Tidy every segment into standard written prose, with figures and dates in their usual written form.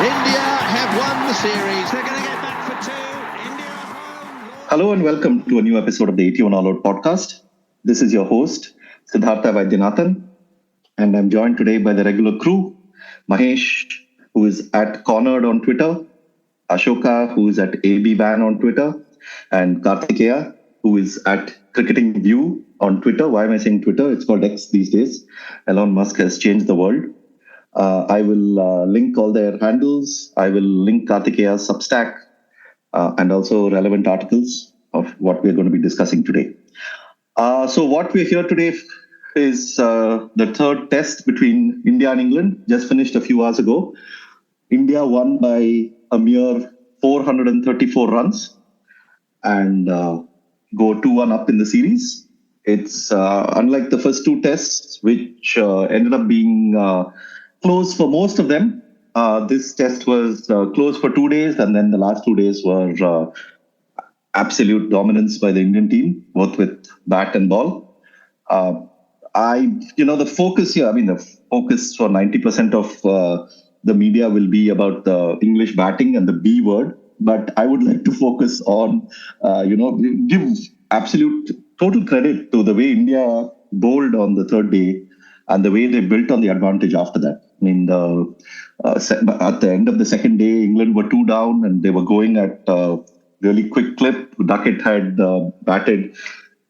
India have won the series. They're going to get back for two. India home. Hello and welcome to a new episode of the 81 All Out podcast. This is your host, Siddhartha Vaidyanathan, and I'm joined today by the regular crew, Mahesh, who is at Cornered on Twitter, Ashoka, who is at AB Ban on Twitter, and Kartikeya, who is at Cricketing View on Twitter. Why am I saying Twitter? It's called X these days. Elon Musk has changed the world. I will link all their handles. I will link Kartikeya's Substack and also relevant articles of what we're going to be discussing today. So what we're here today is the third test between India and England, just finished a few hours ago. India won by a mere 434 runs and go 2-1 up in the series. It's unlike the first two tests, which ended up being close for most of them. This test was close for 2 days, and then the last 2 days were absolute dominance by the Indian team, both with bat and ball. The focus here, the focus for 90% of the media will be about the English batting and the B word. But I would like to focus on, give absolute total credit to the way India bowled on the third day and the way they built on the advantage after that. At the end of the second day, England were 2 down and they were going at a really quick clip. Duckett had batted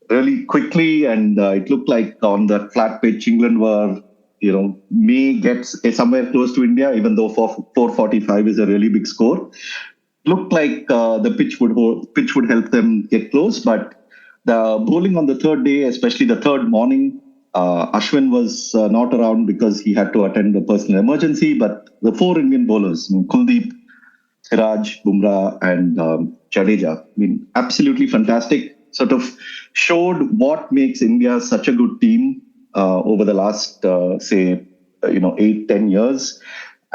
really quickly, and it looked like on that flat pitch, England were, may get somewhere close to India, even though 445 is a really big score. Looked like the pitch would help them get close, but the bowling on the third day, especially the third morning, Ashwin was not around because he had to attend a personal emergency, but the 4 Indian bowlers, Kuldeep, Siraj, Bumrah and Jadeja, absolutely fantastic. Sort of showed what makes India such a good team over the last, 8-10 years.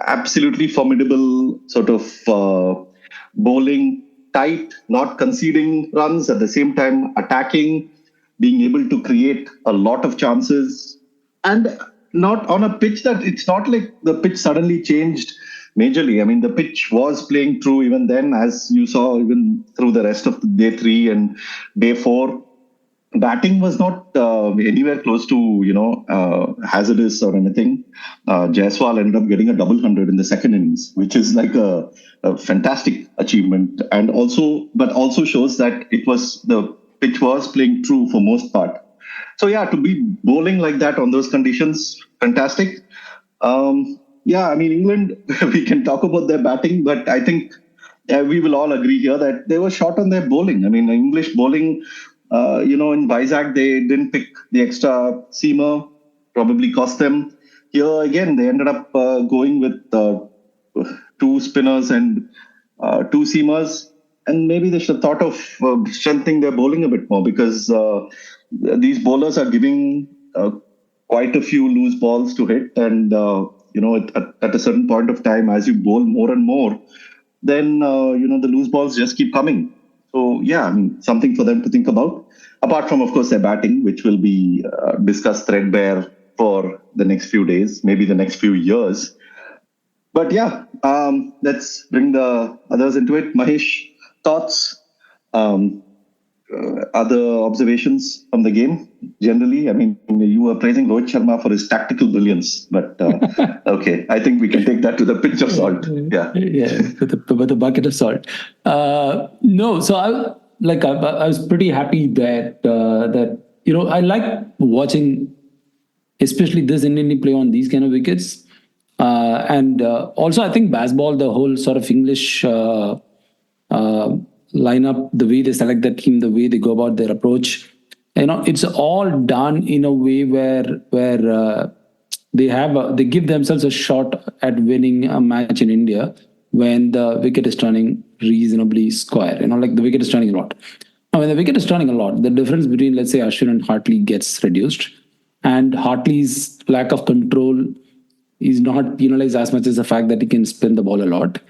Absolutely formidable sort of bowling, tight, not conceding runs, at the same time attacking, being able to create a lot of chances, and not on a pitch that it's not like the pitch suddenly changed majorly. The pitch was playing through even then, as you saw, even through the rest of day 3 and day 4. Batting was not anywhere close to, hazardous or anything. Jaiswal ended up getting a double 100 in the second innings, which is like a fantastic achievement, and also shows that the pitch was playing true for most part. So to be bowling like that on those conditions, fantastic. England, we can talk about their batting, but I think we will all agree here that they were short on their bowling. English bowling, in Vizag, they didn't pick the extra seamer, probably cost them. Here again, they ended up going with 2 spinners and 2 seamers. And maybe they should have thought of strengthening their bowling a bit more, because these bowlers are giving quite a few loose balls to hit. And, at a certain point of time, as you bowl more and more, then, the loose balls just keep coming. So, something for them to think about. Apart from, of course, their batting, which will be discussed threadbare for the next few days, maybe the next few years. But let's bring the others into it. Mahesh, thoughts, other observations from the game generally? You were praising Rohit Sharma for his tactical brilliance, but okay, I think we can take that to the pinch of salt. Yeah, with a bucket of salt. No, so I was pretty happy that I like watching, especially this Indian team play on these kind of wickets, and also I think Bazball, the whole sort of English lineup, the way they select that team, the way they go about their approach, it's all done in a way where they give themselves a shot at winning a match in India when the wicket is turning reasonably square. The wicket is turning a lot. Now, when the wicket is turning a lot, the difference between, let's say, Ashwin and Hartley gets reduced, and Hartley's lack of control is not penalized as much as the fact that he can spin the ball a lot.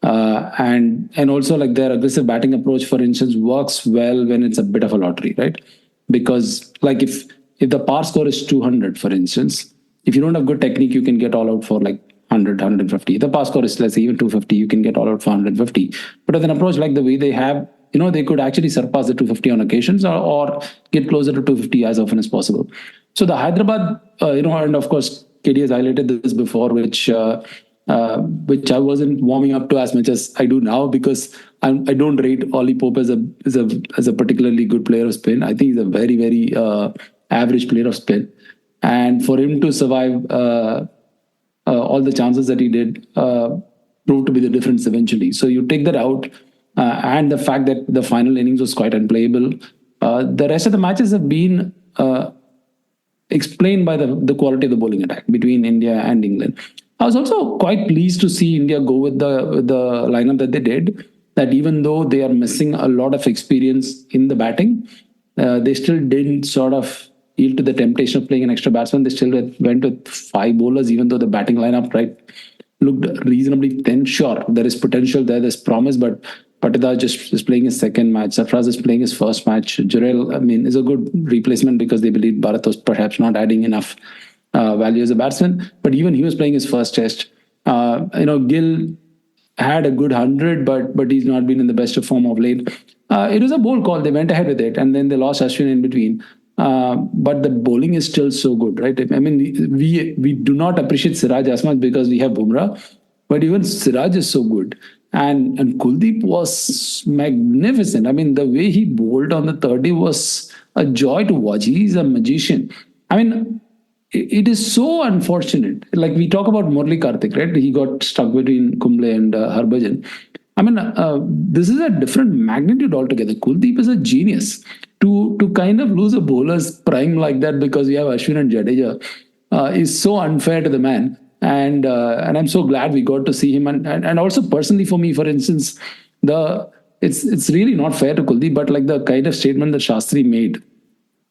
And also their aggressive batting approach, for instance, works well when it's a bit of a lottery, right? Because if the par score is 200, for instance, if you don't have good technique, you can get all out for 100, 150. The pass score is, let's say, even 250. You can get all out for 150. But with an approach like the way they have, they could actually surpass the 250 on occasions, or get closer to 250 as often as possible. So the Hyderabad, and of course, KD has highlighted this before, which I wasn't warming up to as much as I do now, because I don't rate Ollie Pope as a particularly good player of spin. I think he's a very, very average player of spin. And for him to survive all the chances that he did proved to be the difference eventually. So you take that out, and the fact that the final innings was quite unplayable. The rest of the matches have been explained by the quality of the bowling attack between India and England. I was also quite pleased to see India go with the lineup that they did. That even though they are missing a lot of experience in the batting, they still didn't sort of yield to the temptation of playing an extra batsman. They still went with 5 bowlers, even though the batting lineup looked reasonably thin. Sure, there is potential there, there's promise, but Patida just is playing his second match. Sarfaraz is playing his first match. Jurel, is a good replacement because they believe Bharat was perhaps not adding enough value as a batsman. But even he was playing his first test. Gill had a good 100, but he's not been in the best of form of late. It was a bold call. They went ahead with it, and then they lost Ashwin in between. But the bowling is still so good, right? We do not appreciate Siraj as much because we have Bumrah, but even Siraj is so good. And Kuldeep was magnificent. The way he bowled on the 30 was a joy to watch. He's a magician. It is so unfortunate. Like we talk about Murli Karthik, right? He got stuck between Kumble and Harbhajan. This is a different magnitude altogether. Kuldeep is a genius. To kind of lose a bowler's prime like that because you have Ashwin and Jadeja is so unfair to the man. And I'm so glad we got to see him. And also personally for me, for instance, it's really not fair to Kuldeep, but like the kind of statement that Shastri made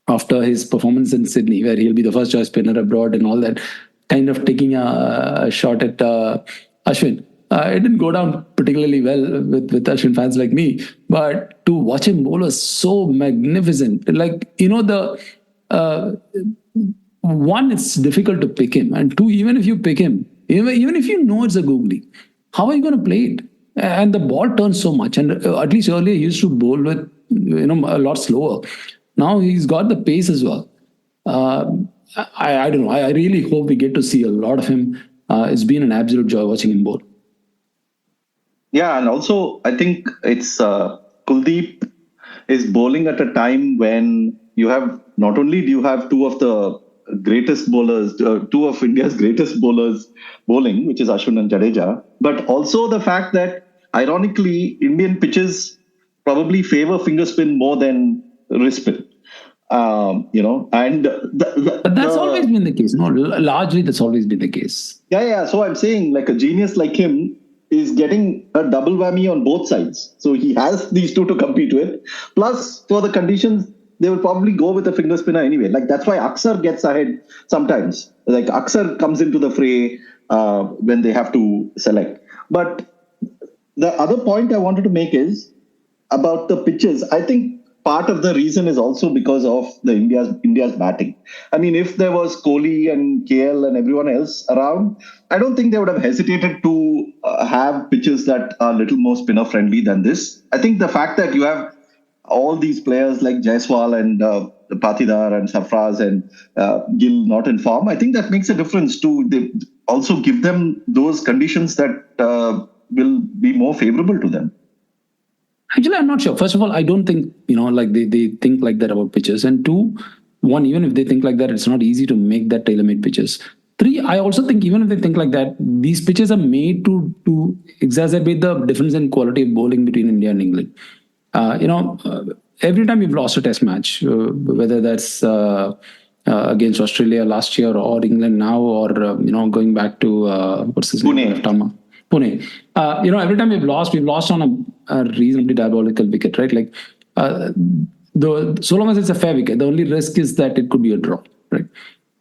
after his performance in Sydney, where he'll be the first choice spinner abroad and all that, kind of taking a shot at Ashwin. It didn't go down particularly well with Ashwin fans like me, but to watch him bowl was so magnificent. One, it's difficult to pick him, and two, even if you pick him, even if you know it's a googly, how are you going to play it? And the ball turns so much, and at least earlier he used to bowl with a lot slower. Now he's got the pace as well. I don't know. I really hope we get to see a lot of him. It's been an absolute joy watching him bowl. Yeah, and also I think it's Kuldeep is bowling at a time when you have not only do you have two of the greatest bowlers, two of India's greatest bowlers bowling, which is Ashwin and Jadeja, but also the fact that ironically Indian pitches probably favor finger spin more than wrist spin. But that's always been the case. No, largely that's always been the case. Yeah. So I'm saying like a genius like him is getting a double whammy on both sides. So he has these two to compete with. Plus, for the conditions, they will probably go with a finger spinner anyway. Like that's why Aksar gets ahead sometimes. Like Aksar comes into the fray when they have to select. But the other point I wanted to make is about the pitches. I think part of the reason is also because of the India's batting. If there was Kohli and KL and everyone else around, I don't think they would have hesitated to have pitches that are a little more spinner friendly than this. I think the fact that you have all these players like Jaiswal and Patidar and Sarfaraz and Gill not in form, I think that makes a difference too. They also give them those conditions that will be more favorable to them. Actually, I'm not sure. First of all, I don't think, they think like that about pitches. And two, one, even if they think like that, it's not easy to make that tailor-made pitches. Three, I also think even if they think like that, these pitches are made to exacerbate the difference in quality of bowling between India and England. Every time we've lost a test match, whether that's against Australia last year or England now, or, going back to, what's his name? Pune. Every time we've lost on a reasonably diabolical wicket, right? Like, so long as it's a fair wicket, the only risk is that it could be a draw, right?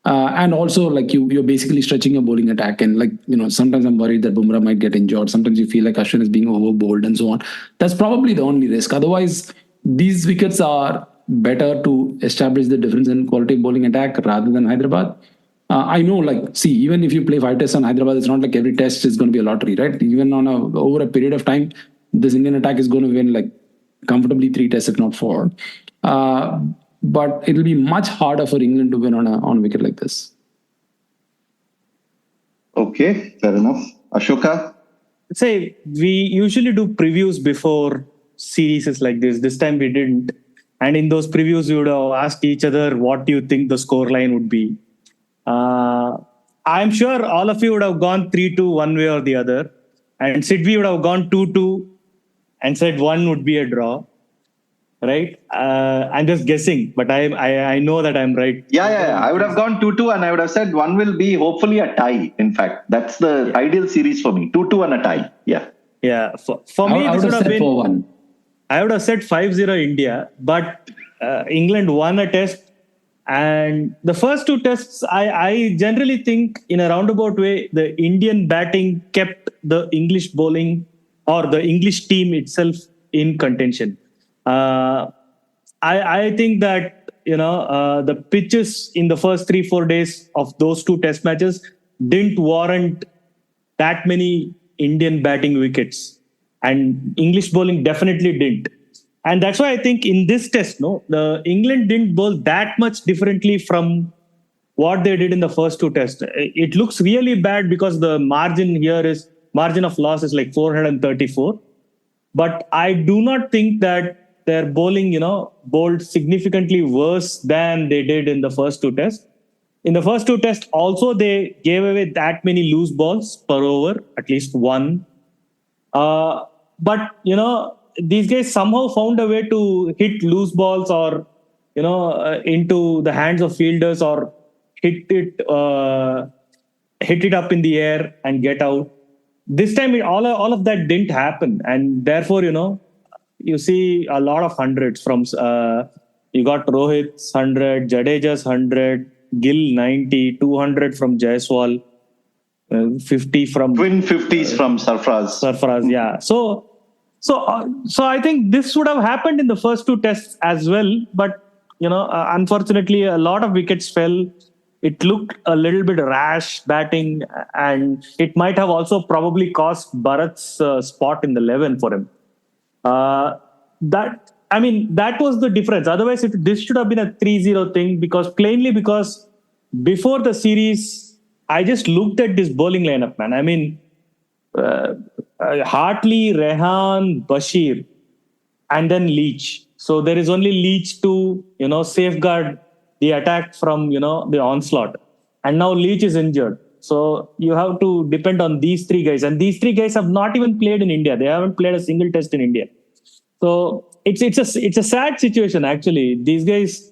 And also, like you're basically stretching your bowling attack, and sometimes I'm worried that Bumrah might get injured. Sometimes you feel like Ashwin is being overbowled and so on. That's probably the only risk. Otherwise, these wickets are better to establish the difference in quality of bowling attack rather than Hyderabad. I know, like, see, even if you play 5 tests on Hyderabad, it's not like every test is going to be a lottery, right? Even over a period of time, this Indian attack is going to win like comfortably 3 tests, if not 4. But it'll be much harder for England to win on a wicket like this. Okay, fair enough. Ashoka? Say, we usually do previews before series like this. This time we didn't. And in those previews, we would have asked each other, what do you think the scoreline would be? I'm sure all of you would have gone 3-2 one way or the other. And Sidvi would have gone 2-2 and said one would be a draw. Right? I'm just guessing, but I know that I'm right. Yeah. I would have gone 2-2 and I would have said one will be hopefully a tie. In fact, that's the ideal series for me. 2-2 and a tie. Yeah. Yeah. For me, this would have been 4-1. I would have said 5-0 India, but England won a test. And the first 2 tests, I generally think in a roundabout way, the Indian batting kept the English bowling or the English team itself in contention. I think that, the pitches in the first 3-4 days of those 2 test matches didn't warrant that many Indian batting wickets, and English bowling definitely didn't. And that's why I think in this test, the England didn't bowl that much differently from what they did in the first 2 tests. It looks really bad because the margin of loss is like 434. But I do not think that their bowling, bowled significantly worse than they did in the first 2 tests. In the first 2 tests, also they gave away that many loose balls per over, at least one. But, these guys somehow found a way to hit loose balls or, into the hands of fielders or hit it up in the air and get out. This time, all of that didn't happen. And therefore, you see a lot of hundreds from, you got Rohit's 100, Jadeja's 100, Gill 90, 200 from Jaiswal, 50 from... Twin 50s from Sarfaraz, yeah. So I think this would have happened in the first 2 tests as well. But, unfortunately, a lot of wickets fell. It looked a little bit rash batting, and it might have also probably cost Bharat's spot in the 11 for him. That was the difference. Otherwise, this should have been a 3-0 thing because before the series, I just looked at this bowling lineup, man. Hartley, Rehan, Bashir, and then Leach. So there is only Leach to, safeguard the attack from, the onslaught. And now Leach is injured. So you have to depend on these 3 guys. And these 3 guys have not even played in India. They haven't played a single test in India. So it's a sad situation, actually. These guys,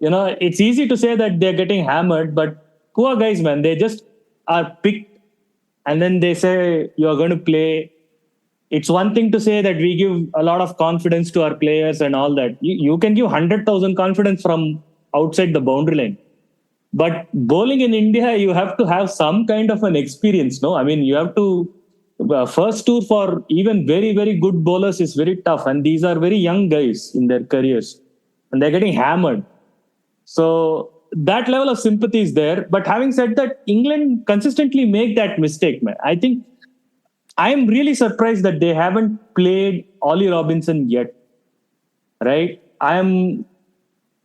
it's easy to say that they're getting hammered, but poor guys, man, they just are picked and then they say you're going to play. It's one thing to say that we give a lot of confidence to our players and all that. You can give 100,000 confidence from outside the boundary line. But bowling in India, you have to have some kind of an experience, no? You have to... first tour for even very, very good bowlers is very tough. And these are very young guys in their careers. And they're getting hammered. So that level of sympathy is there. But having said that, England consistently make that mistake, man. I think I'm really surprised that they haven't played Ollie Robinson yet. Right? and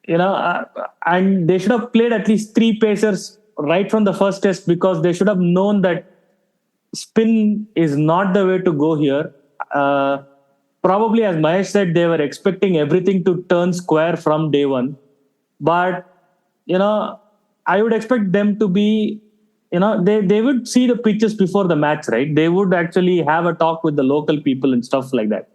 they should have played at least 3 pacers right from the first test because they should have known that spin is not the way to go here. Probably, as Mahesh said, they were expecting everything to turn square from day one. But, I would expect them to be, they would see the pitches before the match, right? They would actually have a talk with the local people and stuff like that.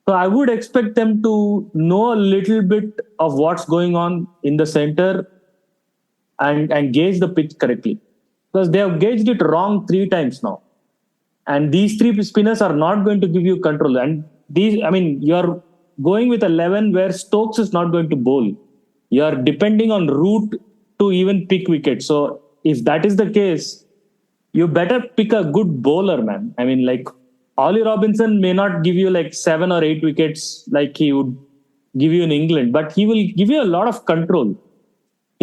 So I would expect them to know a little bit of what's going on in the center and gauge the pitch correctly. Because they have gauged it wrong 3 times now. And these 3 spinners are not going to give you control. And you're going with 11 where Stokes is not going to bowl. You're depending on Root to even pick wickets. So if that is the case, you better pick a good bowler, man. Ollie Robinson may not give you 7 or 8 wickets like he would give you in England, but he will give you a lot of control.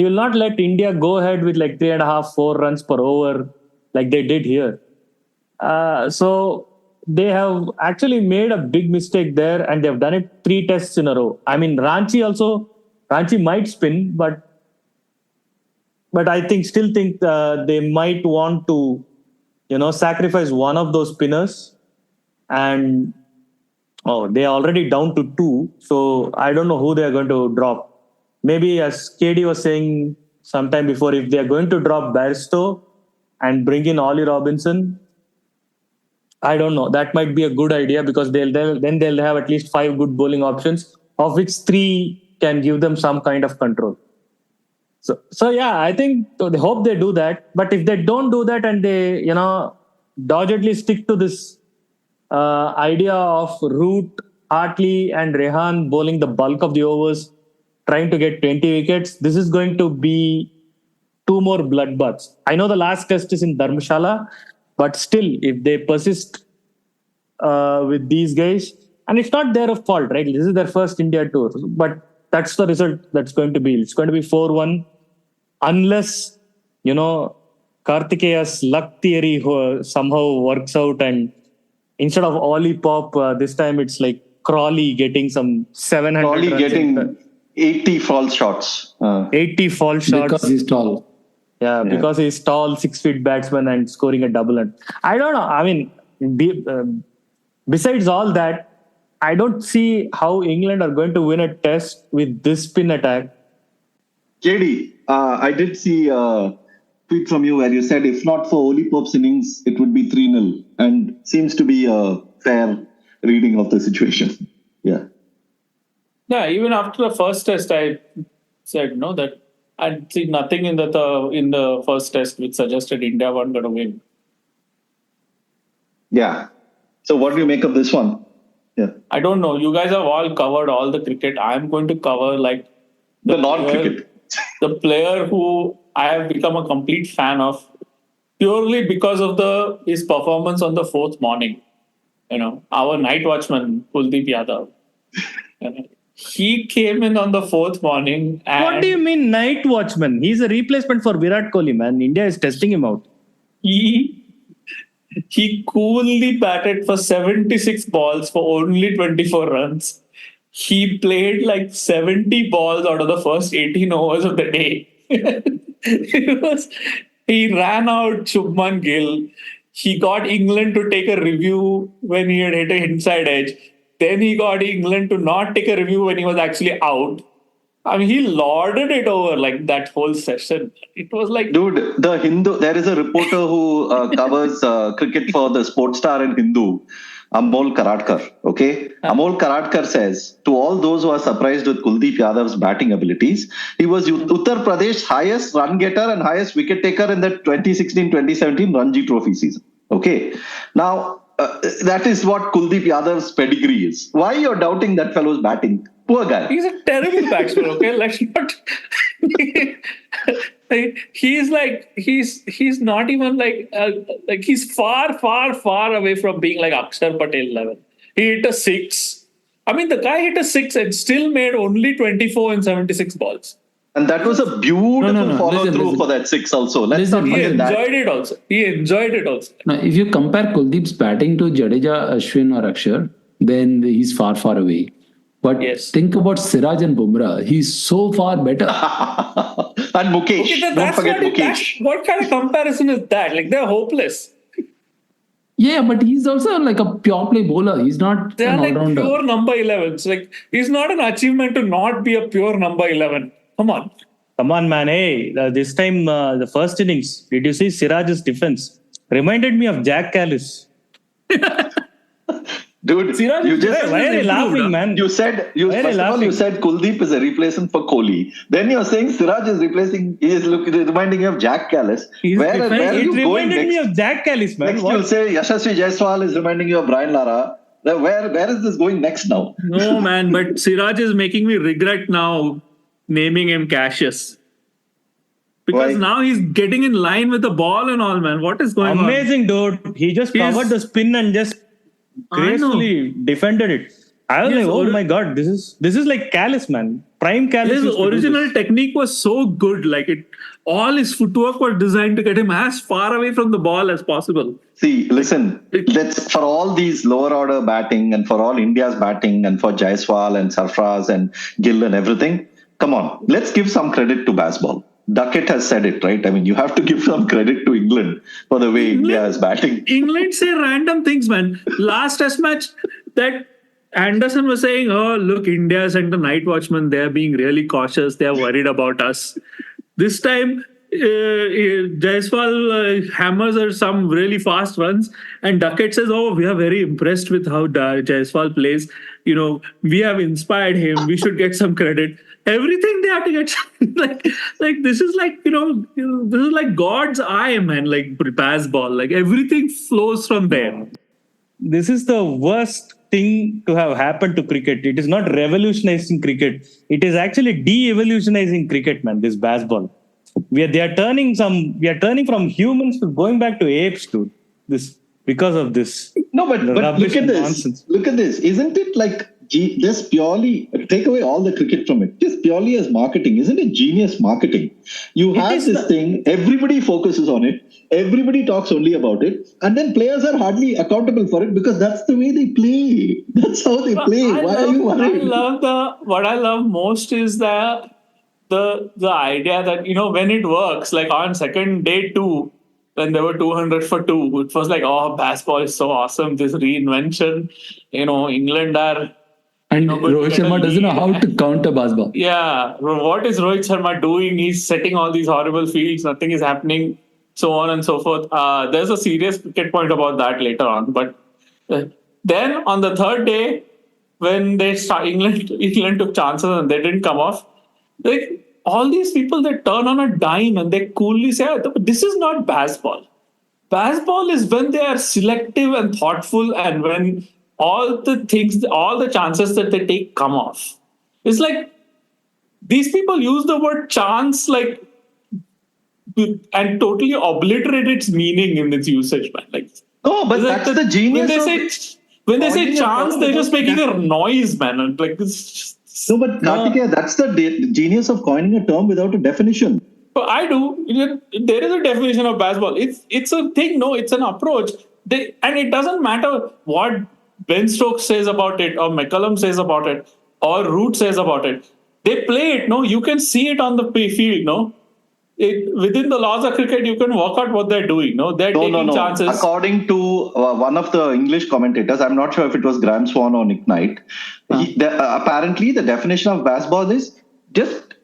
he will not let India go ahead with like 3.5, 4 runs per over like they did here. So they have actually made a big mistake there, and they've done it 3 tests in a row. I mean, Ranchi might spin, but I still think they might want to, sacrifice one of those spinners. And they're already down to 2, so I don't know who they are going to drop. Maybe, as KD was saying sometime before, if they are going to drop Bairstow and bring in Ollie Robinson, I don't know. That might be a good idea, because they'll have at least 5 good bowling options, of which 3 can give them some kind of control. So yeah, I think they hope they do that. But if they don't do that and they, doggedly stick to this idea of Root, Hartley and Rehan bowling the bulk of the overs, trying to get 20 wickets, this is going to be 2 more bloodbaths. I know the last test is in Dharamshala, but still, if they persist with these guys, and it's not their fault, right? This is their first India tour, but that's the result that's going to be. It's going to be 4-1, unless, Kartikeya's luck theory somehow works out, and instead of Ollie Pop, this time it's like Crawley getting some 700 Crawley runs getting 80 false shots. 80 false shots. Because he's tall. Yeah, because he's tall, 6 feet batsman and scoring a double. And I don't know. I mean, besides all that, I don't see how England are going to win a test with this spin attack. JD, I did see a tweet from you where you said if not for Ollie Pope's innings, it would be 3-0. And seems to be a fair reading of the situation. Yeah. Yeah, even after the first test, I said that I see nothing in the first test which suggested India weren't going to win. Yeah. So what do you make of this one? Yeah. I don't know. You guys have all covered all the cricket. I'm going to cover like The non-cricket. the player who I have become a complete fan of purely because of his performance on the 4th morning. Our night watchman, Kuldeep Yadav. He came in on the 4th morning. And What do you mean night watchman? He's a replacement for Virat Kohli, man. India is testing him out. He coolly batted for 76 balls for only 24 runs. He played like 70 balls out of the first 18 overs of the day. He ran out Shubman Gill. He got England to take a review when he had hit an inside edge. Then he got England to not take a review when he was actually out. I mean, he lorded it over like that whole session. It was like... Dude, the Hindu, there is a reporter who covers cricket for the Sports Star in Hindu, Amol Karadkar. Okay? Amol Karadkar says, to all those who are surprised with Kuldeep Yadav's batting abilities, he was Uttar Pradesh's highest run getter and highest wicket taker in the 2016-2017 Ranji Trophy season. Okay? Now, that is what Kuldeep Yadav's pedigree is. Why you're doubting that fellow's batting? Poor guy. He's a terrible batsman, okay? Let's not... he's not even like he's far, far, far away from being like Akshar Patel level. He hit a 6. I mean, the guy hit a 6 and still made only 24 and 76 balls. And that was a beautiful follow-through for that 6 also. Let's not He forget that. enjoyed it also. Now, if you compare Kuldeep's batting to Jadeja, Ashwin or Akshar, then he's far, far away. But think about Siraj and Bumrah. He's so far better. And Mukesh. Okay, Don't forget Mukesh. What kind of comparison is that? Like, they're hopeless. Yeah, but he's also like a pure play bowler. He's not They're an like all-rounder. pure number 11s. Like, it's not an achievement to not be a pure number 11. Come on, man. Hey, this time, the first innings, did you see Siraj's defense? Reminded me of Jack Callis. Dude, Siraj you just Why are you laughing, man? You said Kuldeep is a replacement for Kohli. Then you're saying Siraj is reminding you of Jack Callis. Where are you going reminded me next? of Jack Callis, man. Next you'll say Yashasvi Jaiswal is reminding you of Brian Lara. Where is this going next now? No, man, but Siraj is making me regret now naming him Cassius. Because now he's getting in line with the ball and all, man. What is going on? Amazing, dude. He just covered the spin and just gracefully defended it. I was like, oh my God, this is like Callis, man. prime Callis His used to do original this. technique was so good. All his footwork was designed to get him as far away from the ball as possible. See, listen, let's, for all these lower order batting and for all India's batting and for Jaiswal and Sarfaraz and Gill and everything, come on, let's give some credit to Bazball. Duckett has said it, right? I mean, you have to give some credit to England for the way India is batting. England say random things, man. Last test match, that Anderson was saying, oh, look, India sent the night watchman. They're being really cautious. They're worried about us. This time, Jaiswal hammers are some really fast runs, and Duckett says, "Oh, we are very impressed with how Jaiswal plays. We have inspired him. We should get some credit." Everything they have to get this is this is like God's eye, man. Like Bazball, like everything flows from there. This is the worst thing to have happened to cricket. It is not revolutionizing cricket. It is actually de-evolutionizing cricket, man. This Bazball. We are turning from humans to going back to apes, dude. This because of this. No, but look at this. Nonsense. Look at this. Isn't it like just purely take away all the cricket from it? Just purely as marketing. Isn't it genius marketing? You have this thing. Everybody focuses on it. Everybody talks only about it, and then players are hardly accountable for it because that's the way they play. That's how they play. Why are you worried? What I love most is the idea that when it works, like on second day 2, when there were 200 for 2, it was like, oh, Bazball is so awesome, this reinvention. England are. And Rohit Sharma doesn't know how to counter Bazball. Yeah, what is Rohit Sharma doing? He's setting all these horrible fields. Nothing is happening. So on and so forth. There's a serious cricket point about that later on. But then on the third day, when they England took chances and they didn't come off, like all these people, they turn on a dime and they coolly say, this is not Bazball. Bazball is when they are selective and thoughtful, and when all the chances that they take come off. It's like these people use the word chance and totally obliterate its meaning in its usage, man. No, but that's the genius. When they say chance, they're just making a noise, man. Like it's just. No, but Kartikeya, that's the genius of coining a term without a definition. So I do. There is a definition of Bazball. It's a thing. No, it's an approach. And it doesn't matter what Ben Stokes says about it, or McCullum says about it, or Root says about it. They play it. No, you can see it on the field. No. Within the laws of cricket, you can work out what they're doing. No, they're taking chances. According to one of the English commentators, I'm not sure if it was Graham Swan or Nick Knight. Apparently, the definition of Bazball is just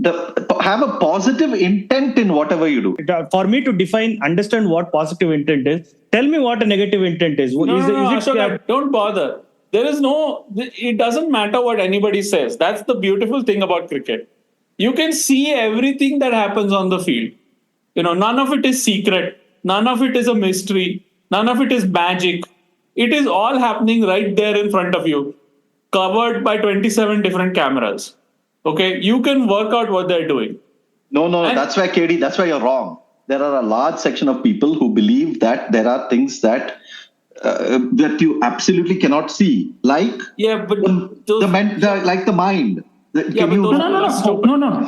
have a positive intent in whatever you do. For me to understand what positive intent is, tell me what a negative intent is. Don't bother. It doesn't matter what anybody says. That's the beautiful thing about cricket. You can see everything that happens on the field. None of it is secret. None of it is a mystery. None of it is magic. It is all happening right there in front of you, covered by 27 different cameras. Okay, you can work out what they're doing. No, that's why, KD, that's why you're wrong. There are a large section of people who believe that there are things that you absolutely cannot see, like like the mind. No.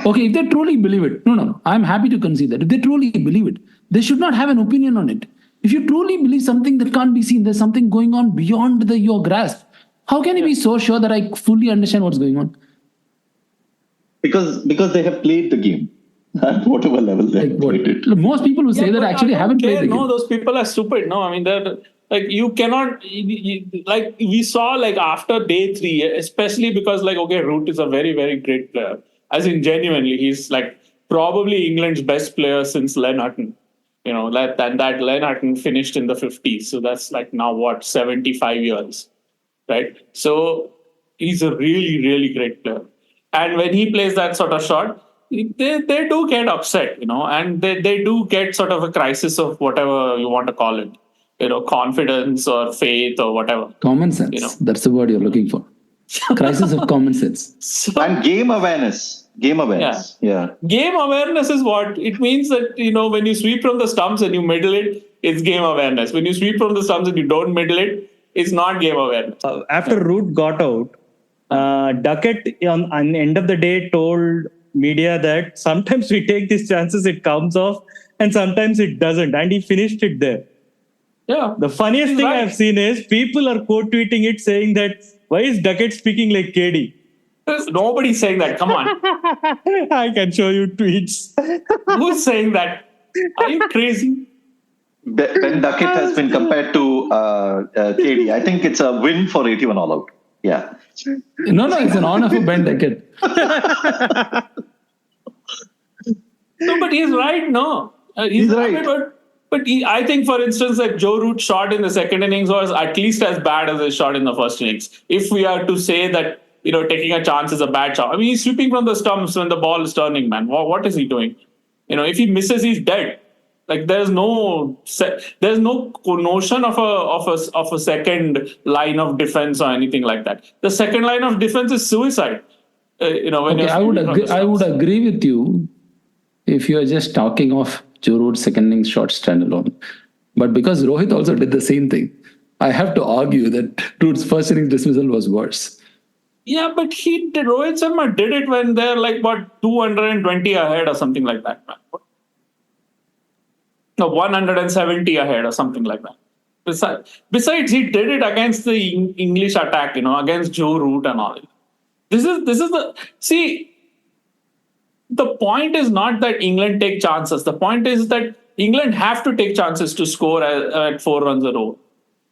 Okay, if they truly believe it, no. I'm happy to concede that. If they truly believe it, they should not have an opinion on it. If you truly believe something that can't be seen, there's something going on beyond your grasp. How can you be so sure that I fully understand what's going on? Because they have played the game at whatever level they have played it. Most people who say that actually haven't played the game. No, those people are stupid. No, I mean, they're you cannot, we saw after day 3, especially because Root is a very, very great player. As in genuinely, he's probably England's best player since Len Hutton. That Len Hutton finished in the 50s. So that's now 75 years, right? So he's a really, really great player. And when he plays that sort of shot, they do get upset, and they do get sort of a crisis of whatever you want to call it. Confidence or faith or whatever. Common sense. That's the word you're looking for. Crisis of common sense. And game awareness. Yeah. Game awareness is what? It means that, when you sweep from the stumps and you middle it, it's game awareness. When you sweep from the stumps and you don't middle it, it's not game awareness. After Root got out, Duckett on end of the day told media that sometimes we take these chances, it comes off, and sometimes it doesn't, and he finished it there. Yeah. The funniest thing I've seen is people are quote tweeting it saying that why is Duckett speaking like KD? There's nobody saying that. Come on. I can show you tweets. Who's saying that? Are you crazy? Ben Duckett has been compared to KD. I think it's a win for 81 all out. Yeah. No, it's an honor for Ben Duckett. No, but he's right. No, He's right. But I think, for instance, that Joe Root's shot in the second innings was at least as bad as his shot in the first innings. If we are to say that, taking a chance is a bad shot. I mean, he's sweeping from the stumps when the ball is turning, man. What is he doing? If he misses, he's dead. Like there's no notion of a second line of defense or anything like that. The second line of defense is suicide. I would agree with you if you are just talking of Joe Root's second innings shot standalone. But because Rohit also did the same thing, I have to argue that Root's first innings dismissal was worse. Yeah, but Rohit Sharma did it when they're like what 220 ahead or something like that, man. No, 170 ahead or something like that. Besides, he did it against the English attack, against Joe Root and all. This is the point is not that England take chances. The point is that England have to take chances to score at 4 runs a row.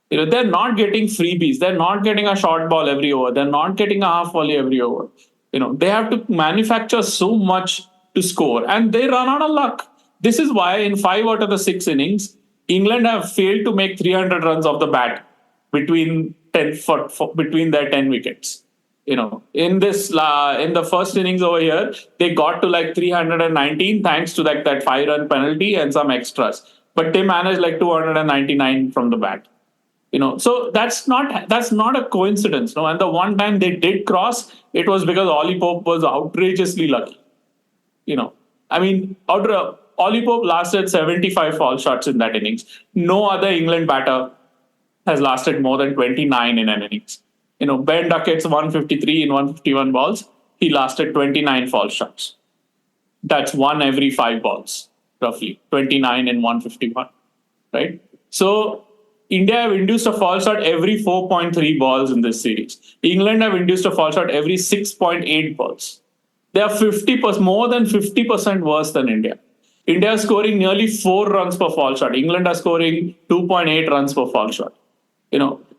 They're not getting freebies. They're not getting a short ball every over. They're not getting a half volley every over. They have to manufacture so much to score, and they run out of luck. This is why in 5 out of the 6 innings, England have failed to make 300 runs off the bat between their 10 wickets. In the first innings over here, they got to like 319 thanks to that 5-run penalty and some extras. But they managed like 299 from the bat. So that's not a coincidence. No, and the one time they did cross, it was because Ollie Pope was outrageously lucky. Ollie Pope lasted 75 fall shots in that innings. No other England batter has lasted more than 29 in an innings. Ben Duckett's 153 in 151 balls. He lasted 29 fall shots. That's 1 every 5 balls, roughly. 29 in 151, right? So India have induced a fall shot every 4.3 balls in this series. England have induced a fall shot every 6.8 balls. They are more than 50% worse than India. India is scoring nearly 4 runs per fall shot. England are scoring 2.8 runs per fall shot.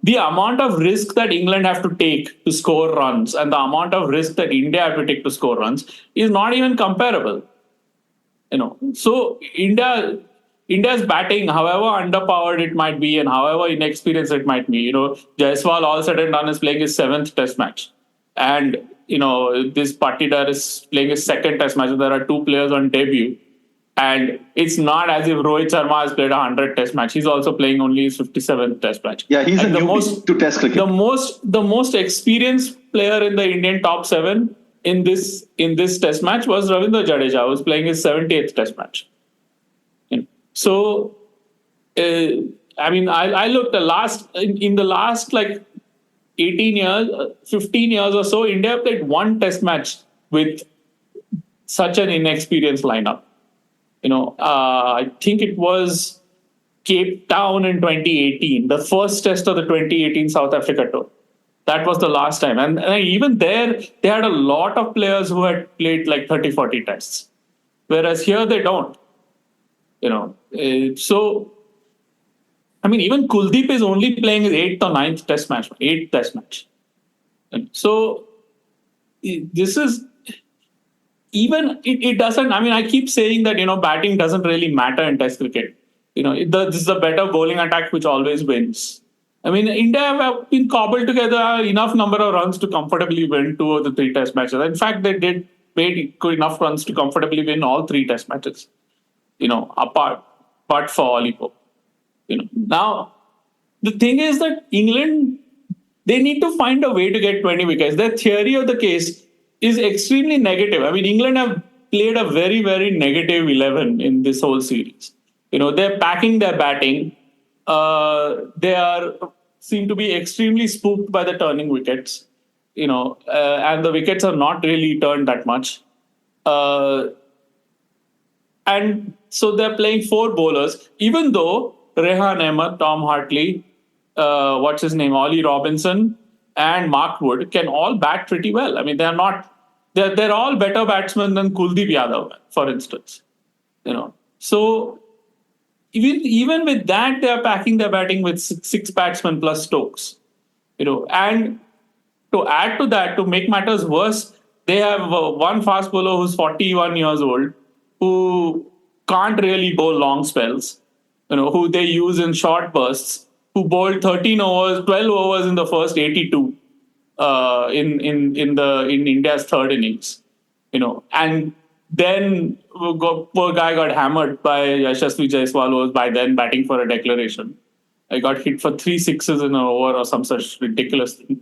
The amount of risk that England have to take to score runs and the amount of risk that India have to take to score runs is not even comparable. So India's batting, however underpowered it might be and however inexperienced it might be, Jaiswal all said and done is playing his 7th test match. And, this Patidar is playing his 2nd test match. There are 2 players on debut. And it's not as if Rohit Sharma has played 100 test match. He's also playing only his 57th test match. Yeah, he's a newbie to test cricket. The most experienced player in the Indian top 7 in this test match was Ravindra Jadeja, who was playing his 70th test match. So, I looked in the last like 18 years, 15 years or so, India played 1 test match with such an inexperienced lineup. I think it was Cape Town in 2018, the first test of the 2018 South Africa tour. That was the last time. And even there, they had a lot of players who had played like 30, 40 tests. Whereas here they don't. So, even Kuldeep is only playing his 8th or 9th test match. 8th test match. And so, this is... Even it doesn't. I keep saying that batting doesn't really matter in Test cricket. This is the better bowling attack which always wins. India have been cobbled together enough number of runs to comfortably win 2 of the 3 Test matches. In fact, they made enough runs to comfortably win all 3 Test matches. Apart for Ollie Pope. Now the thing is that England, they need to find a way to get 20 wickets. Their theory of the case is extremely negative. England have played a very, very negative 11 in this whole series. They're packing their batting. They seem to be extremely spooked by the turning wickets. and the wickets are not really turned that much. And so they're playing 4 bowlers, even though Rehan Ahmed, Tom Hartley, what's his name, Ollie Robinson, and Mark Wood can all bat pretty well. I mean, they're all better batsmen than Kuldeep Yadav, for instance. So even with that, they're packing their batting with 6 batsmen plus Stokes. And to add to that, to make matters worse, they have one fast bowler who's 41 years old, who can't really bowl long spells, who they use in short bursts, who bowled 13 overs, 12 overs in the first 82 in India's third innings, and then poor guy got hammered by Yashasvi Jaiswal, who was by then batting for a declaration. I got hit for 3 sixes in an over or some such ridiculous thing.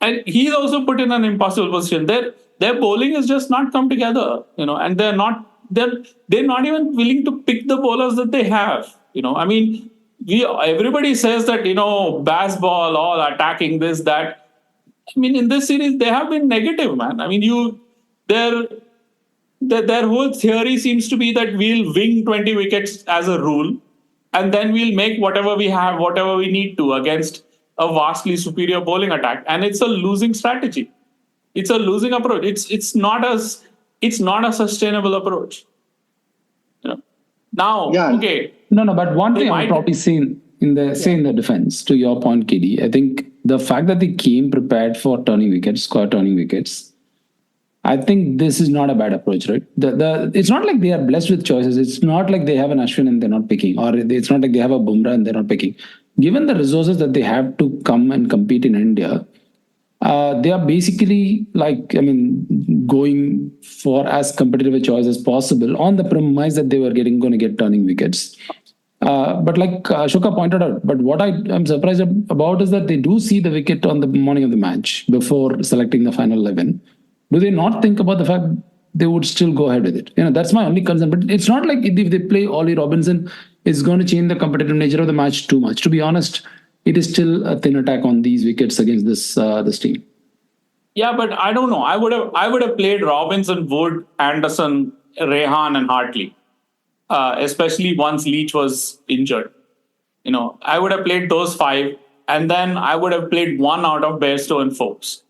And he's also put in an impossible position. Their bowling has just not come together, and they're not even willing to pick the bowlers that they have. I mean, everybody says that, Bazball, all attacking this, that. I mean, in this series, they have been negative, man. I mean, their whole theory seems to be that we'll wing 20 wickets as a rule, and then we'll make whatever we need to against a vastly superior bowling attack. And it's a losing strategy. It's a losing approach. It's not a sustainable approach. Now, Yeah. okay. No, but one thing I've probably seen in the defense, to your point, KD, I think the fact that they came prepared for square turning wickets, I think this is not a bad approach, right? It's not like they are blessed with choices. It's not like they have an Ashwin and they're not picking, or it's not like they have a Bumrah and they're not picking. Given the resources that they have to come and compete in India, they are basically going for as competitive a choice as possible on the premise that they were going to get turning wickets. But like Ashoka pointed out, but what I'm surprised about is that they do see the wicket on the morning of the match before selecting the final 11. Do they not think about the fact they would still go ahead with it? That's my only concern. But it's not like if they play Ollie Robinson, it's going to change the competitive nature of the match too much. To be honest, it is still a thin attack on these wickets against this team. Yeah, but I don't know. I would have played Robinson, Wood, Anderson, Rehan, and Hartley, especially once Leach was injured. I would have played those 5, and then I would have played one out of Bairstow and Forbes.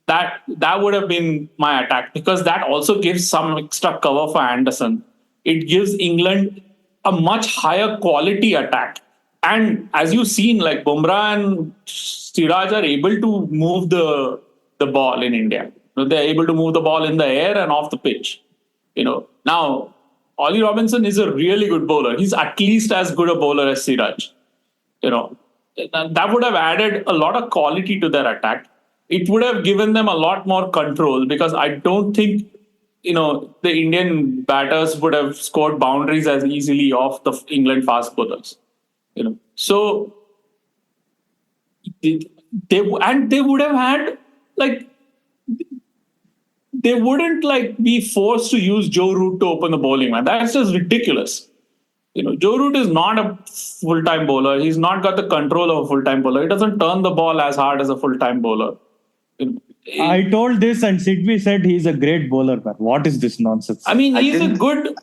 That would have been my attack, because that also gives some extra cover for Anderson. It gives England a much higher quality attack. And as you've seen, like Bumrah and Siraj are able to move the ball in India. They're able to move the ball in the air and off the pitch. Now, Ollie Robinson is a really good bowler. He's at least as good a bowler as Siraj. That would have added a lot of quality to their attack. It would have given them a lot more control, because I don't think, the Indian batters would have scored boundaries as easily off the England fast bowlers. So they would have had, they wouldn't be forced to use Joe Root to open the bowling, man. That's just ridiculous. Joe Root is not a full-time bowler. He's not got the control of a full-time bowler. He doesn't turn the ball as hard as a full-time bowler. I told this, and Sidvi said he's a great bowler, man. What is this nonsense? I mean, he's a good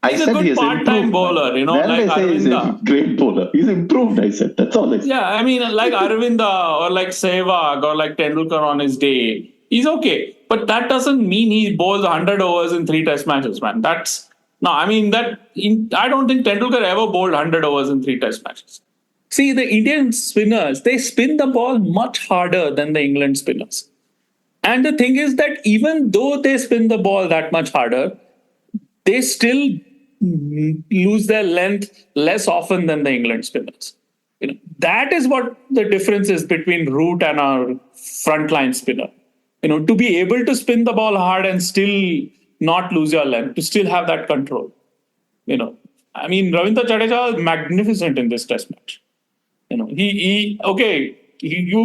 part-time bowler, like Arvinda. He's a great bowler. He's improved, I said. That's all I said. Yeah, I mean, like Arvinda or like Sehwag or like Tendulkar on his day. He's okay. But that doesn't mean he bowls 100 overs in 3 test matches, man. I don't think Tendulkar ever bowled 100 overs in 3 test matches. See, the Indian spinners, they spin the ball much harder than the England spinners. And the thing is that even though they spin the ball that much harder, they still lose their length less often than the England spinners. That is what the difference is between Root and our frontline spinner. To be able to spin the ball hard and still not lose your length, to still have that control. I mean, Ravindra Jadeja is magnificent in this test match. You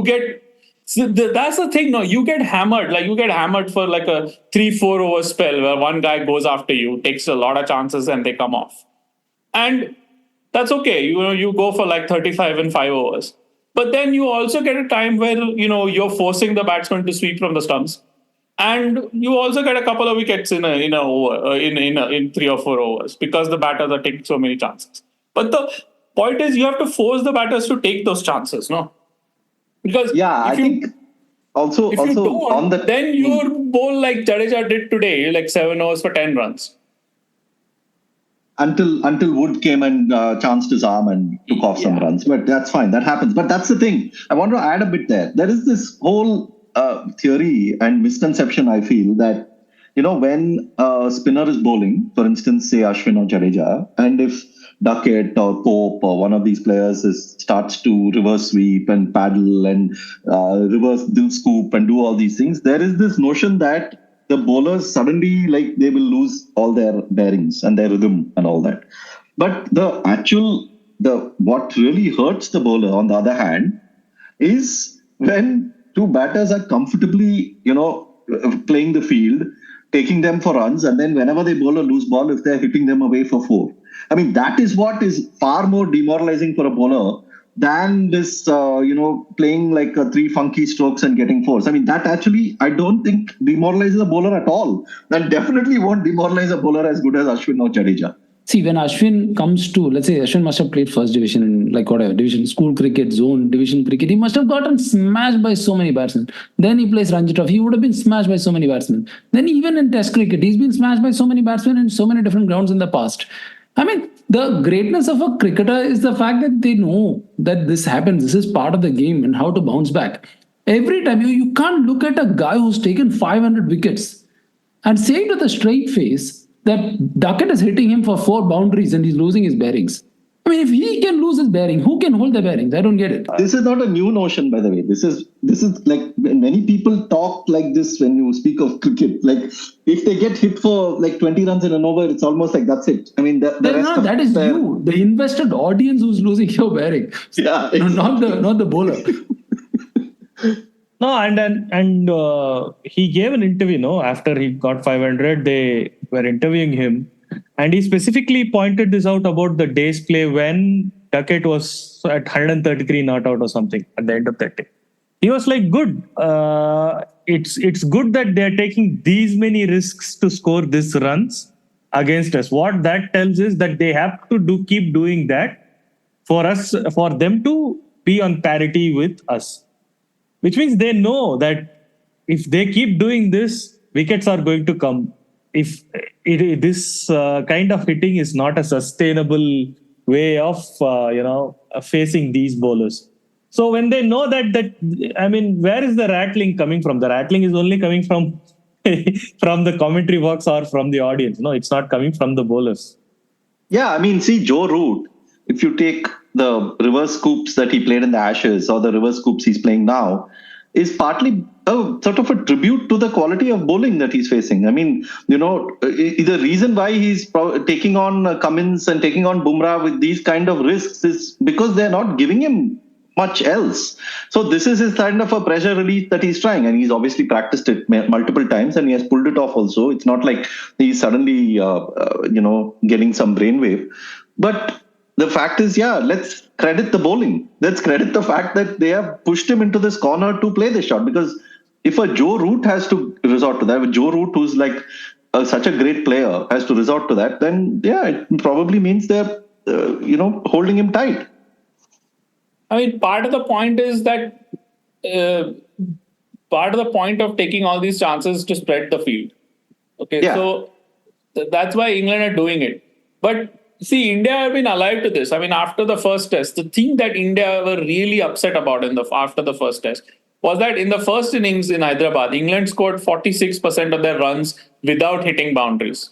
get. So that's the thing. No, you get hammered. You get hammered for a 3-4 over spell where one guy goes after you, takes a lot of chances, and they come off. And that's okay. You go for 35 and 5 overs. But then you also get a time where, you're forcing the batsman to sweep from the stumps. And you also get a couple of wickets in in 3 or 4 overs because the batters are taking so many chances. But the point is, you have to force the batters to take those chances, no? Because I think also if you don't, on the then you bowl like Jadeja did today, like 7 overs for 10 runs. Until Wood came and chanced his arm and took off some runs. But that's fine. That happens. But that's the thing. I want to add a bit there. There is this whole theory and misconception, I feel, that, when a spinner is bowling, for instance, say Ashwin or Jadeja, and if Duckett or Pope or one of these players starts to reverse sweep and paddle and reverse dill scoop and do all these things, there is this notion that the bowlers suddenly, they will lose all their bearings and their rhythm and all that. But what really hurts the bowler, on the other hand, is when two batters are comfortably, playing the field, taking them for runs, and then whenever they bowl a loose ball, if they're hitting them away for 4. I mean, that is what is far more demoralizing for a bowler than this, playing like 3 funky strokes and getting 4s. I mean, that actually, I don't think demoralizes a bowler at all. And definitely won't demoralize a bowler as good as Ashwin or Jadeja. See, when Ashwin comes to, let's say, Ashwin must have played first division in division, school cricket, zone, division cricket. He must have gotten smashed by so many batsmen. Then he plays Ranji Trophy. He would have been smashed by so many batsmen. Then even in Test cricket, he's been smashed by so many batsmen in so many different grounds in the past. I mean, the greatness of a cricketer is the fact that they know that this happens. This is part of the game and how to bounce back. Every time you can't look at a guy who's taken 500 wickets and saying with a straight face that Duckett is hitting him for 4 boundaries and he's losing his bearings. I mean, if he can lose his bearing, who can hold the bearings? I don't get it. This is not a new notion, by the way. This is like, many people talk like this when you speak of cricket. Like, if they get hit for 20 runs in an over, it's almost like that's it. I mean, that is you, the invested audience who's losing your bearing. Yeah, exactly. not the bowler. No, and he gave an interview. After he got 500, they were interviewing him. And he specifically pointed this out about the day's play when Duckett was at 133 not out or something at the end of that day. He was like, good. It's good that they're taking these many risks to score these runs against us. What that tells is that they have to keep doing that for them to be on parity with us. Which means they know that if they keep doing this, wickets are going to come. If this kind of hitting is not a sustainable way of facing these bowlers. So when they know that where is the rattling coming from? The rattling is only coming from from the commentary box or from the audience. No, it's not coming from the bowlers. Yeah, I mean, see, Joe Root, if you take the reverse scoops that he played in the Ashes or the reverse scoops he's playing now, is partly sort of a tribute to the quality of bowling that he's facing. I mean, the reason why he's taking on Cummins and taking on Bumrah with these kind of risks is because they're not giving him much else. So this is his kind of a pressure release that he's trying, and he's obviously practiced it multiple times and he has pulled it off also. It's not like he's suddenly, getting some brainwave. But the fact is, let's credit the bowling. Let's credit the fact that they have pushed him into this corner to play this shot. Because if a Joe Root has to resort to that, if Joe Root, who's like such a great player, has to resort to that, then it probably means they're, holding him tight. I mean, part of the point is that part of the point of taking all these chances is to spread the field. Okay, so that's why England are doing it. But see, India have been alive to this. I mean, after the first test, the thing that India were really upset about after the first test was that in the first innings in Hyderabad, England scored 46% of their runs without hitting boundaries.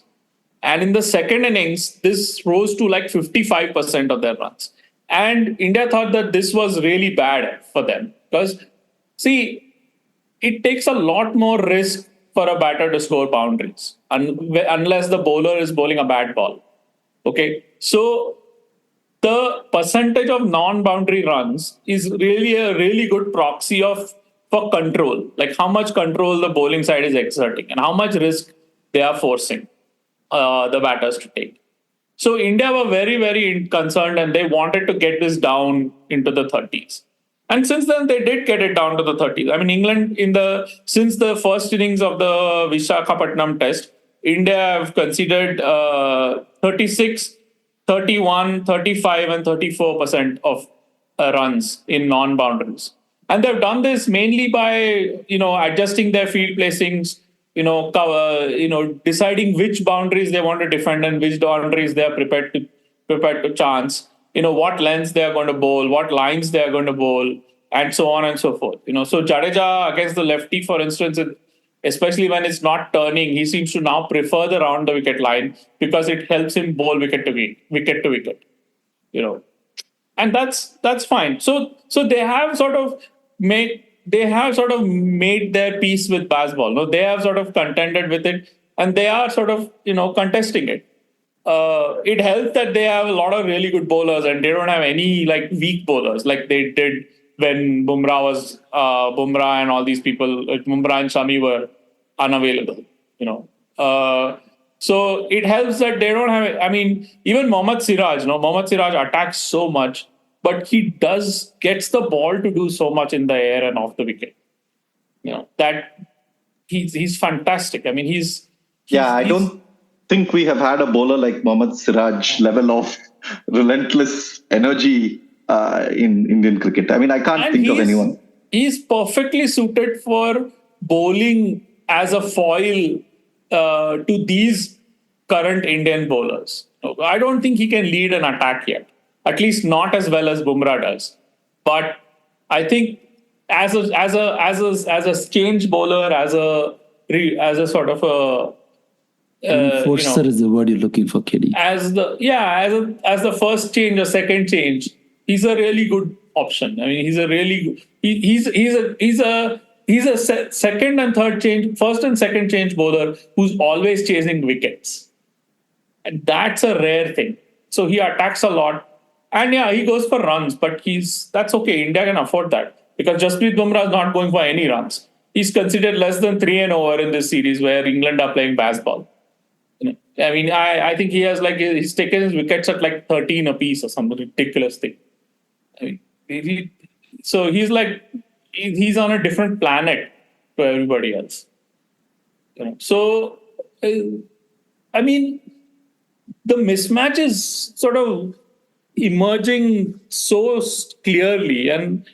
And in the second innings, this rose to like 55% of their runs. And India thought that this was really bad for them. Because, see, it takes a lot more risk for a batter to score boundaries unless the bowler is bowling a bad ball. Okay, so the percentage of non-boundary runs is really a really good proxy for control, like how much control the bowling side is exerting and how much risk they are forcing the batters to take. So India were very, very concerned and they wanted to get this down into the 30s. And since then, they did get it down to the 30s. I mean, England since the first innings of the Visakhapatnam Test, India have conceded 36, 31, 35, and 34% of runs in non-boundaries. And they've done this mainly by adjusting their field placings, deciding which boundaries they want to defend and which boundaries they are prepared to chance. What lengths they are going to bowl, what lines they are going to bowl, and so on and so forth. So Jadeja against the lefty, for instance, especially when it's not turning, he seems to now prefer the round the wicket line because it helps him bowl wicket to wicket. And that's fine. So they have sort of made their peace with Bazball. No, they have sort of contended with it, and they are sort of contesting it. It helps that they have a lot of really good bowlers, and they don't have any weak bowlers like they did when Bumrah and all these people, Bumrah and Shami were unavailable. So it helps that they don't have. I mean, even Mohammad Siraj. Mohammad Siraj attacks so much, but he gets the ball to do so much in the air and off the wicket. That he's fantastic. I mean, I don't think we have had a bowler like Mohammad Siraj level of relentless energy in Indian cricket. I mean, I can't think of anyone. He's perfectly suited for bowling as a foil to these current Indian bowlers. I don't think he can lead an attack yet, at least not as well as Bumrah does. But I think as a change bowler, as a sort of a enforcer is the word you're looking for, Kelly. As the first change or second change, he's a really good option. I mean, he's a really he's a second and third change, first and second change bowler who's always chasing wickets, and that's a rare thing. So he attacks a lot, and he goes for runs, but that's okay. India can afford that because Jasprit Bumrah is not going for any runs. He's considered less than 3 and over in this series where England are playing Bazball. I mean, I think he's taken his wickets at 13 apiece or some ridiculous thing. I mean, so he's on a different planet to everybody else. So, I mean, the mismatch is sort of emerging so clearly, and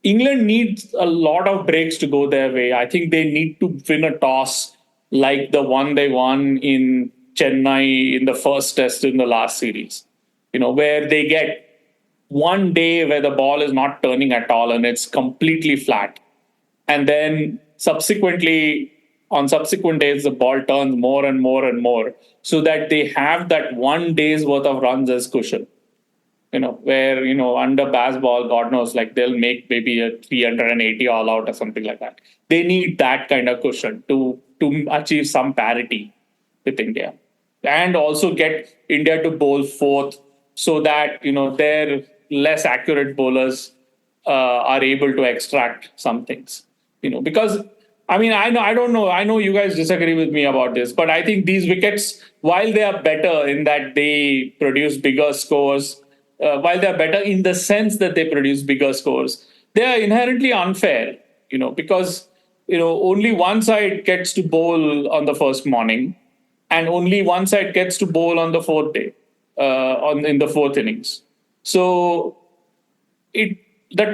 England needs a lot of breaks to go their way. I think they need to win a toss like the one they won in Chennai in the first test in the last series, where they get one day where the ball is not turning at all and it's completely flat. And then subsequently, on subsequent days, the ball turns more and more and more so that they have that 1 day's worth of runs as cushion. Where, under Bazball, God knows, they'll make maybe a 380 all out or something like that. They need that kind of cushion to achieve some parity with India. And also get India to bowl fourth so that, their less accurate bowlers are able to extract some things. Because, I mean, I know you guys disagree with me about this, but I think these wickets, while they are better in that they produce bigger scores, while they're better in the sense that they produce bigger scores, they are inherently unfair, because, only one side gets to bowl on the first morning and only one side gets to bowl on the fourth day, in the fourth innings. So the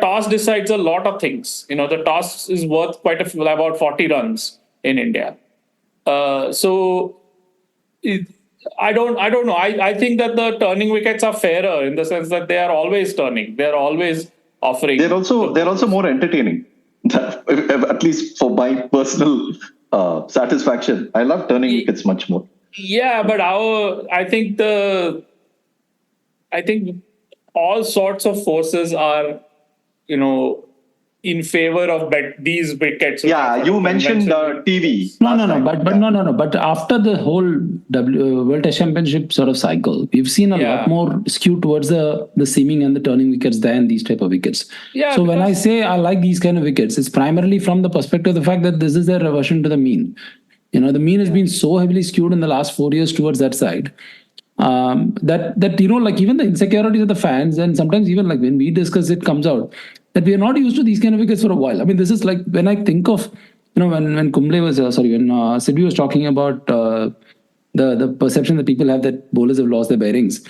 toss decides a lot of things. The toss is worth about 40 runs in India. I don't know. I think that the turning wickets are fairer in the sense that they are always turning. They are always offering. They're also more entertaining, at least for my personal satisfaction. I love turning wickets much more. Yeah, but I think all sorts of forces are, in favor of these wickets. Yeah, you mentioned TV. No. But after the whole World Test Championship sort of cycle, we've seen a lot more skew towards the seaming and the turning wickets than these type of wickets. Yeah, so when I say I like these kind of wickets, it's primarily from the perspective of the fact that this is a reversion to the mean. The mean has been so heavily skewed in the last 4 years towards that side. That even the insecurities of the fans, and sometimes even when we discuss it comes out, that we are not used to these kind of wickets for a while. I mean, this is like when I think of, when Kumble was, when Sidhu was talking about the perception that people have that bowlers have lost their bearings.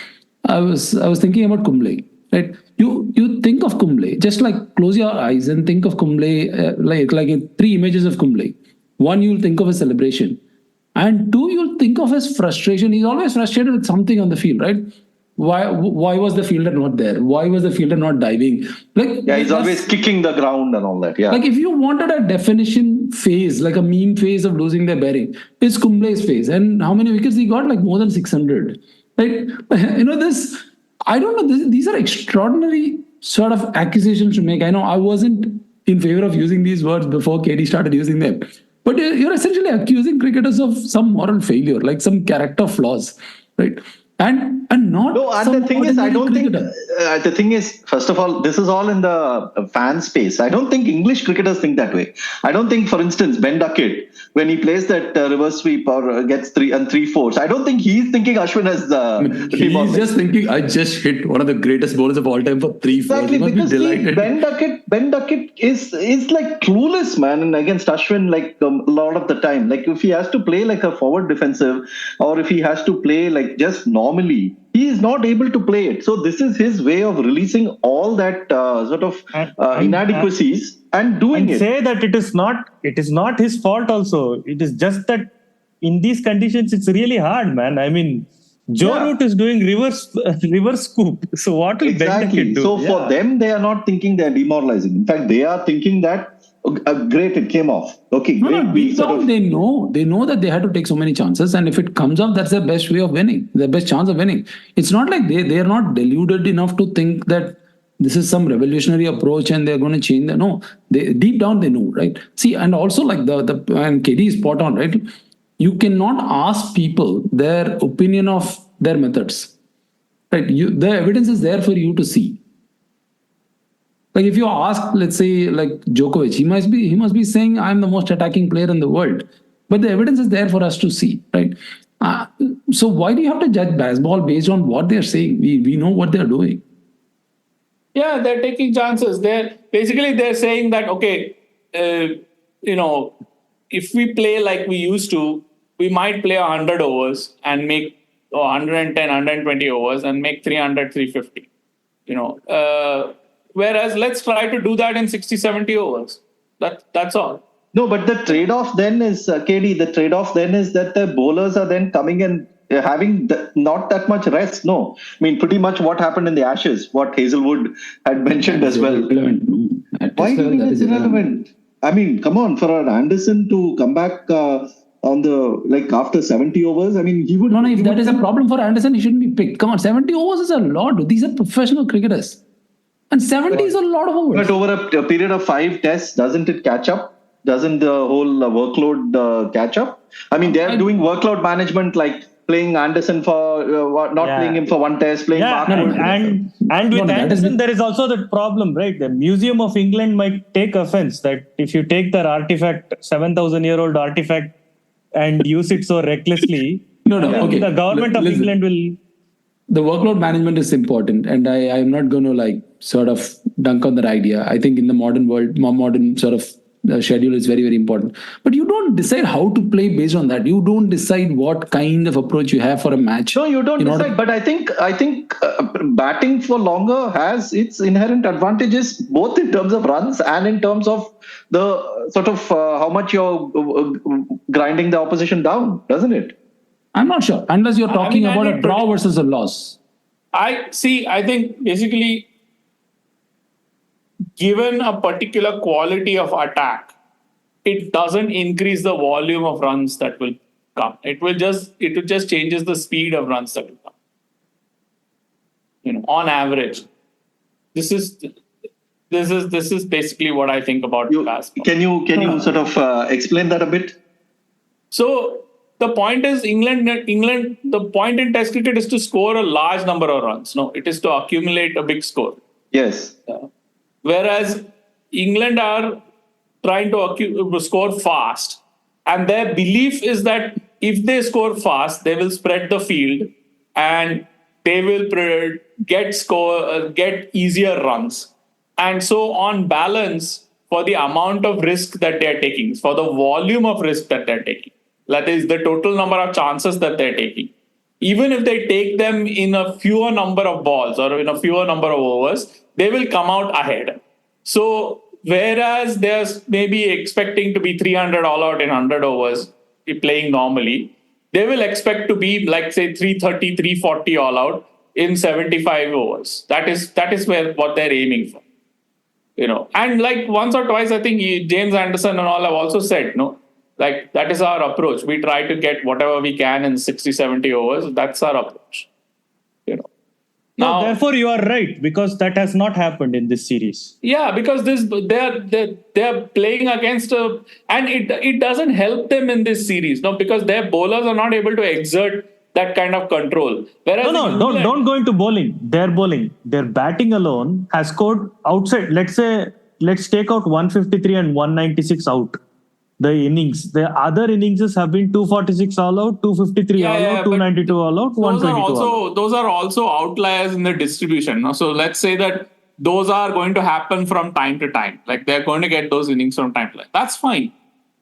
I was thinking about Kumble, right? You think of Kumble, just like close your eyes and think of Kumble, like in 3 images of Kumble. One, you'll think of a celebration. And 2, you'll think of his frustration. He's always frustrated with something on the field, right? Why was the fielder not there? Why was the fielder not diving? He's always kicking the ground and all that. Yeah. Like if you wanted a definition phase, like a meme phase of losing their bearing, it's Kumble's phase. And how many wickets he got? Like more than 600. Right? This, I don't know, these are extraordinary sort of accusations to make. I know I wasn't in favor of using these words before KD started using them. But you're essentially accusing cricketers of some moral failure, like some character flaws, right? And not. No, and the thing is, I don't think. The thing is, first of all, this is all in the fan space. I don't think English cricketers think that way. I don't think, for instance, Ben Duckett, when he plays that reverse sweep or gets 3 and 3/4, I don't think he's thinking Ashwin as the. He's just thinking, I just hit one of the greatest bowlers of all time for 3/4. Exactly, because Ben Duckett is like clueless, man, against Ashwin like a lot of the time. Like if he has to play like a forward defensive, or if he has to play like just normally, he is not able to play it. So this is his way of releasing all that sort of inadequacies and doing it. Say that it is not his fault also. It is just that in these conditions, it's really hard, man. I mean, Joe Root is doing reverse scoop. So what will Ben Duckett do? So for them, they are not thinking they are demoralizing. In fact, they are thinking that great, it came off. Okay, great. They know that they had to take so many chances, and if it comes off, that's their best way of winning, their best chance of winning. It's not like they are not deluded enough to think that this is some revolutionary approach and they're going to change. No, deep down they know, right? See, and also like and KD is spot on, right? You cannot ask people their opinion of their methods, right? The evidence is there for you to see. Like if you ask, let's say, like Djokovic, he must be saying, I'm the most attacking player in the world. But the evidence is there for us to see, right? So why do you have to judge Bazball based on what they're saying? We know what they're doing. Yeah, they're taking chances. They're saying that, okay, if we play like we used to, we might play 100 overs and make 110, 120 overs and make 300, 350. Whereas let's try to do that in 60, 70 overs. That's all. No, but the trade-off then is, KD, the trade-off then is that the bowlers are then coming and having not that much rest. No. I mean, pretty much what happened in the Ashes, what Hazelwood had mentioned as well. Why do you think it's irrelevant? I mean, come on, for an Anderson to come back on the, after 70 overs, I mean, he would... No, if that is a problem for Anderson, he shouldn't be picked. Come on, 70 overs is a lot. These are professional cricketers. And 70 is a lot of overs. But over a period of 5 tests, doesn't it catch up? Doesn't the whole workload catch up? I mean, they're doing workload management, like playing Anderson for playing him for 1 test, playing Markwood. And with Anderson, there is also the problem, right? The Museum of England might take offense that if you take their artifact, 7,000-year-old artifact, and use it so recklessly, okay. The government of England will... The workload management is important, and I'm not going to sort of dunk on that idea. I think in the modern world, modern sort of schedule is very, very important. But you don't decide how to play based on that. You don't decide what kind of approach you have for a match. No, you don't decide. But I think batting for longer has its inherent advantages, both in terms of runs and in terms of the sort of how much you're grinding the opposition down, doesn't it? I'm not sure, unless you're talking about a draw versus a loss. I think basically, given a particular quality of attack, it doesn't increase the volume of runs that will come. It will just changes the speed of runs that will come. On average, this is basically what I think about basketball. Can you sort of explain that a bit? So the point is, England. The point in Test cricket is to score a large number of runs. No, it is to accumulate a big score. Yes. Whereas England are trying to score fast, and their belief is that if they score fast, they will spread the field and they will get easier runs. And so on balance, for the amount of risk that they're taking, for the volume of risk that they're taking, that is the total number of chances that they're taking, even if they take them in a fewer number of balls or in a fewer number of overs, they will come out ahead. So whereas they're maybe expecting to be 300 all out in 100 overs, playing normally, they will expect to be like say 330, 340 all out in 75 overs. That is where what they're aiming for. And like once or twice, I think James Anderson and all have also said, like that is our approach. We try to get whatever we can in 60, 70 overs. That's our approach. Now, therefore, you are right, because that has not happened in this series. Yeah, because they're playing against and it doesn't help them in this series, because their bowlers are not able to exert that kind of control. Whereas don't go into bowling. Their batting alone has scored outside. Let's take out 153 and 196 out. The innings, the other innings have been 246 all out, 253 all out, 292 all out, 122 all out. Those are also outliers in the distribution. So let's say that those are going to happen from time to time. Like they're going to get those innings from time to time. That's fine.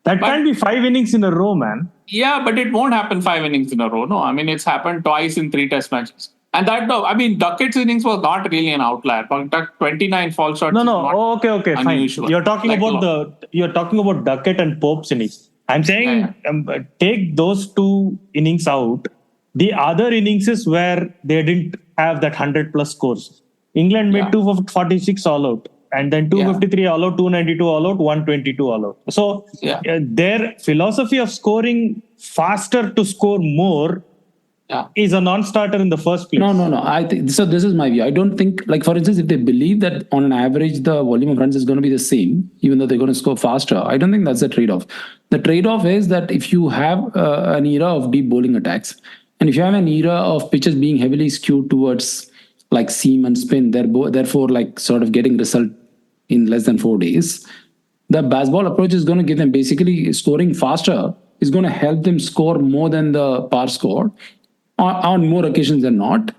That can be 5 innings in a row, man. Yeah, but it won't happen 5 innings in a row. No, I mean, it's happened twice in 3 test matches. And Duckett's innings was not really an outlier. 29 fall shots. Okay, unusual. Fine. You're talking about Duckett and Pope's innings. I'm saying take those 2 innings out. The other innings is where they didn't have that 100 plus scores. England made 246 all out, and then 253 all out, 292 all out, 122 all out. So their philosophy of scoring faster to score more is a non-starter in the first place. No. I think so. This is my view. I don't think, like for instance, if they believe that on an average the volume of runs is going to be the same, even though they're going to score faster, I don't think that's the trade-off. The trade-off is that if you have an era of deep bowling attacks, and if you have an era of pitches being heavily skewed towards like seam and spin, therefore like sort of getting result in less than 4 days, the Bazball approach is going to give them basically scoring faster is going to help them score more than the par score on more occasions than not,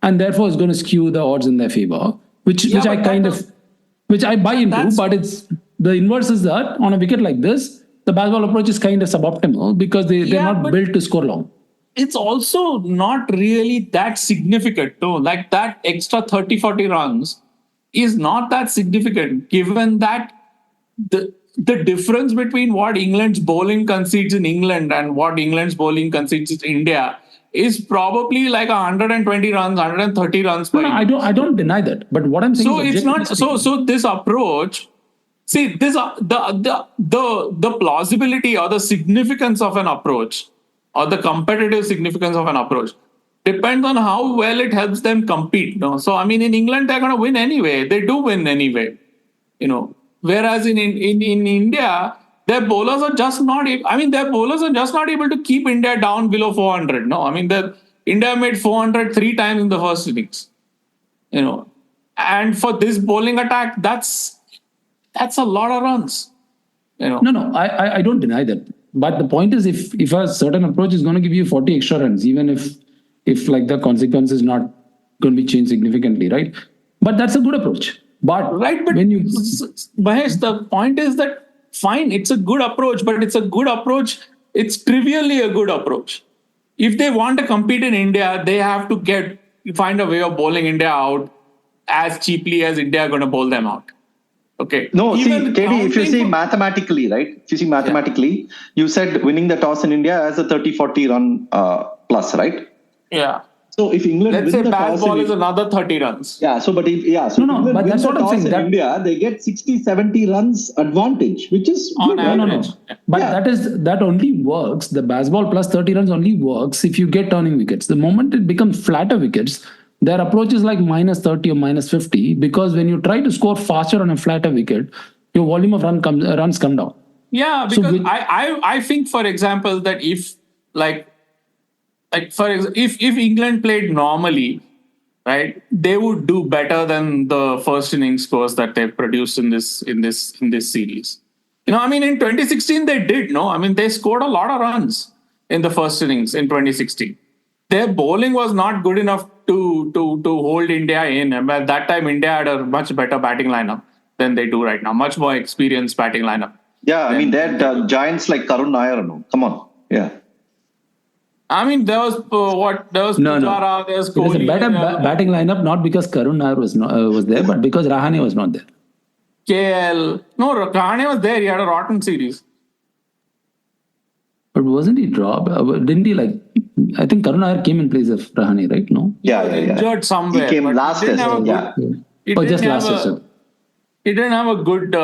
and therefore it's going to skew the odds in their favor, which I buy into. But it's the inverse is that on a wicket like this, the Bazball approach is kind of suboptimal because they're not built to score long. It's also not really that significant though. Like that extra 30-40 runs is not that significant, given that the difference between what England's bowling concedes in England and what England's bowling concedes in India is probably like 120 runs, 130 runs per innings. I don't deny that. But what I'm saying is it's not so this approach, see this the plausibility or the significance of an approach or the competitive significance of an approach depends on how well it helps them compete. So I mean in England they're going to win anyway. They do win anyway. Whereas in India, their bowlers are just not able to keep India down below 400. No, I mean, India made 400 3 times in the first innings. And for this bowling attack, that's a lot of runs. No, I don't deny that. But the point is, if a certain approach is going to give you 40 extra runs, even if like the consequence is not going to be changed significantly, right? But that's a good approach. But when you Mahesh, the point is that fine, it's a good approach, but it's a good approach. It's trivially a good approach. If they want to compete in India, they have to find a way of bowling India out as cheaply as India are going to bowl them out. Okay. No, KD, if you see mathematically, right? If you see mathematically, you said winning the toss in India as a 30-40 run plus, right? Yeah. So if England let's say Bazball is another 30 runs. Yeah. So but England but that's what I'm saying. India, they get 60-70 runs advantage, which is on good, average. No. But that only works. The Bazball plus 30 runs only works if you get turning wickets. The moment it becomes flatter wickets, their approach is like minus 30 or minus 50, because when you try to score faster on a flatter wicket, your volume of runs come down. Yeah, because I think, for example, that if if England played normally, right, they would do better than the first innings scores that they've produced in this series. I mean, in 2016 they did. They scored a lot of runs in the first innings in 2016. Their bowling was not good enough to hold India in. And at that time, India had a much better batting lineup than they do right now. Much more experienced batting lineup. Yeah, I mean, they had giants like Karun Nair. No? Come on. Yeah. I mean, there was Pujara, there was It was a Kohli. better batting lineup, not because Karun Nair was there, but because Rahane was not there. KL. No, Rahane was there. He had a rotten series. But wasn't he dropped? Didn't he I think Karun Nair came in place of Rahane, right? No? Yeah. Injured somewhere. He came but last test. Just last test. He didn't have a good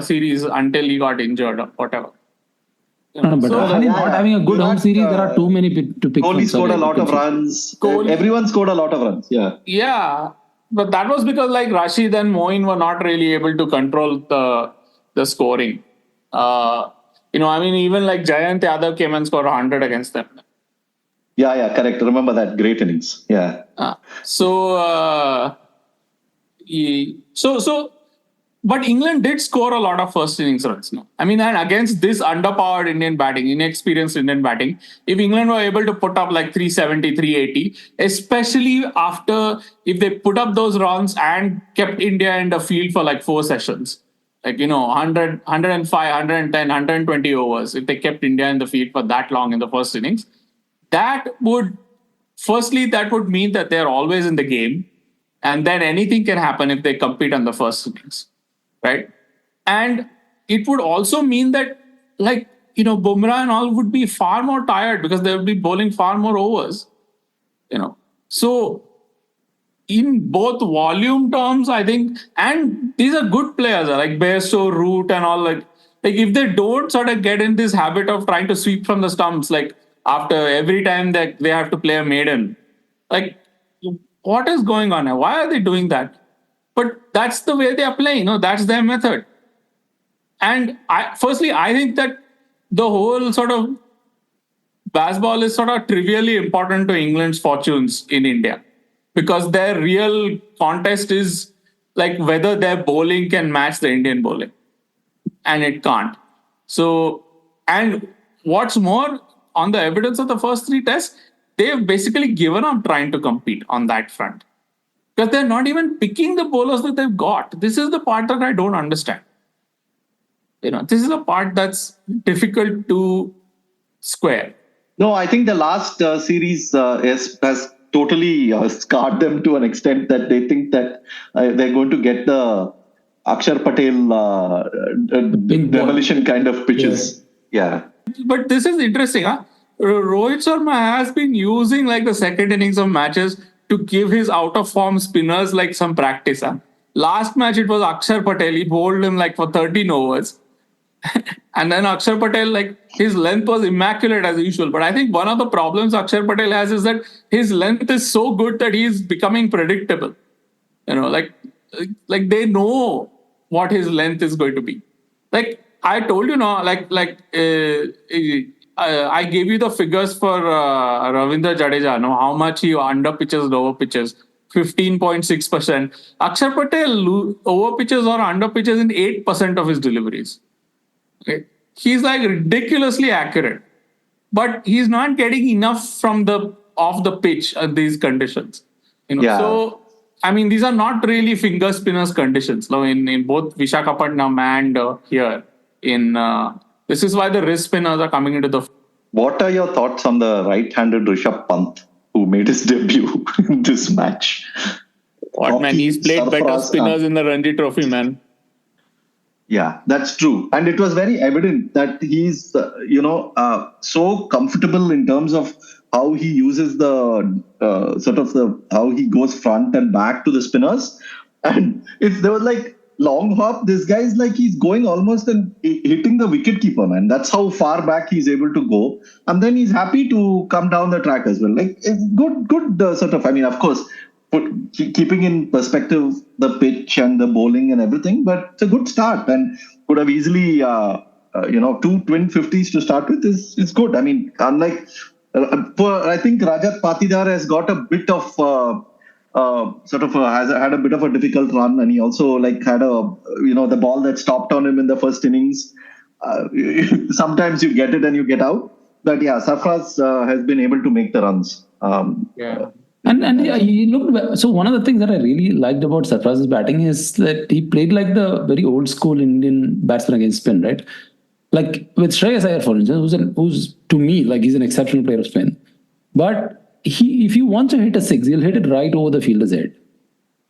series until he got injured or whatever. No, but Rahane not having a good home series, there are too many to pick. Kohli scored a lot of runs. Everyone scored a lot of runs. Yeah. Yeah. But that was because Rashid and Moeen were not really able to control the scoring. Even Jayant Yadav came and scored 100 against them. Yeah, correct. Remember that great innings. Yeah. But England did score a lot of first innings runs. No? I mean, and against this underpowered Indian batting, inexperienced Indian batting, if England were able to put up 370, 380, especially if they put up those runs and kept India in the field for 4 sessions, 100, 105, 110, 120 overs, if they kept India in the field for that long in the first innings, that would mean that they're always in the game. And then anything can happen if they compete on the first innings. Right. And it would also mean that, Bumrah and all would be far more tired because they would be bowling far more overs. So in both volume terms, I think, and these are good players like Bairstow, Root, and all. If they don't sort of get in this habit of trying to sweep from the stumps, after every time that they have to play a maiden, what is going on here? Why are they doing that? But that's the way they are playing. That's their method. And I think that the whole sort of Bazball is sort of trivially important to England's fortunes in India, because their real contest is whether their bowling can match the Indian bowling, and it can't. So, and what's more, on the evidence of the first 3 tests, they've basically given up trying to compete on that front. Because they're not even picking the bowlers that they've got. This is the part that I don't understand. This is the part that's difficult to square. No, I think the last series has totally scarred them to an extent that they think that they're going to get the Akshar Patel demolition kind of pitches. Yeah. But this is interesting. Rohit Sharma has been using the second innings of matches to give his out-of-form spinners some practice. Last match, it was Akshar Patel. He bowled him for 13 overs. And then Akshar Patel, his length was immaculate as usual. But I think one of the problems Akshar Patel has is that his length is so good that he's becoming predictable. They know what his length is going to be. I told you now, I gave you the figures for Ravindra Jadeja, how much he under pitches and over pitches. 15.6%. Akshar Patel over pitches or under pitches in 8% of his deliveries. Okay. He's ridiculously accurate, but he's not getting enough from off the pitch at these conditions. So I mean, these are not really finger spinners conditions. In both Visakhapatnam and here this is why the wrist spinners are coming into the. What are your thoughts on the right-handed Rishabh Pant, who made his debut in this match? Man? He's played Sarfaraz better spinners Khan. in the Ranji Trophy, man. Yeah, that's true. And it was very evident that he's, so comfortable in terms of how he uses how he goes front and back to the spinners. And if there was long hop, this guy's he's going almost and hitting the wicket keeper, man. That's how far back he's able to go. And then he's happy to come down the track as well. Good I mean, of course, keeping in perspective the pitch and the bowling and everything, but it's a good start and could have easily, 2 twin 50s to start with is good. I mean, unlike, I think Rajat Patidar has got a bit of, has had a bit of a difficult run, and he also had the ball that stopped on him in the first innings. Sometimes you get it and you get out. But yeah, Sarfaraz has been able to make the runs. And yeah, he looked. So one of the things that I really liked about Sarfaraz's batting is that he played like the very old school Indian batsman against spin, right? Like with Shreyas Iyer, for instance, who's to me like he's an exceptional player of spin, but if he wants to hit a six, he'll hit it right over the fielder's head,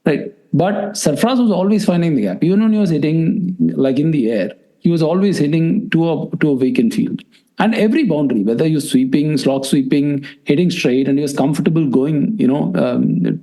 right? But Sarfaraz was always finding the gap, even when he was hitting like in the air. He was always hitting to a vacant field. And every boundary, whether you're sweeping, slog sweeping, hitting straight, and he was comfortable going,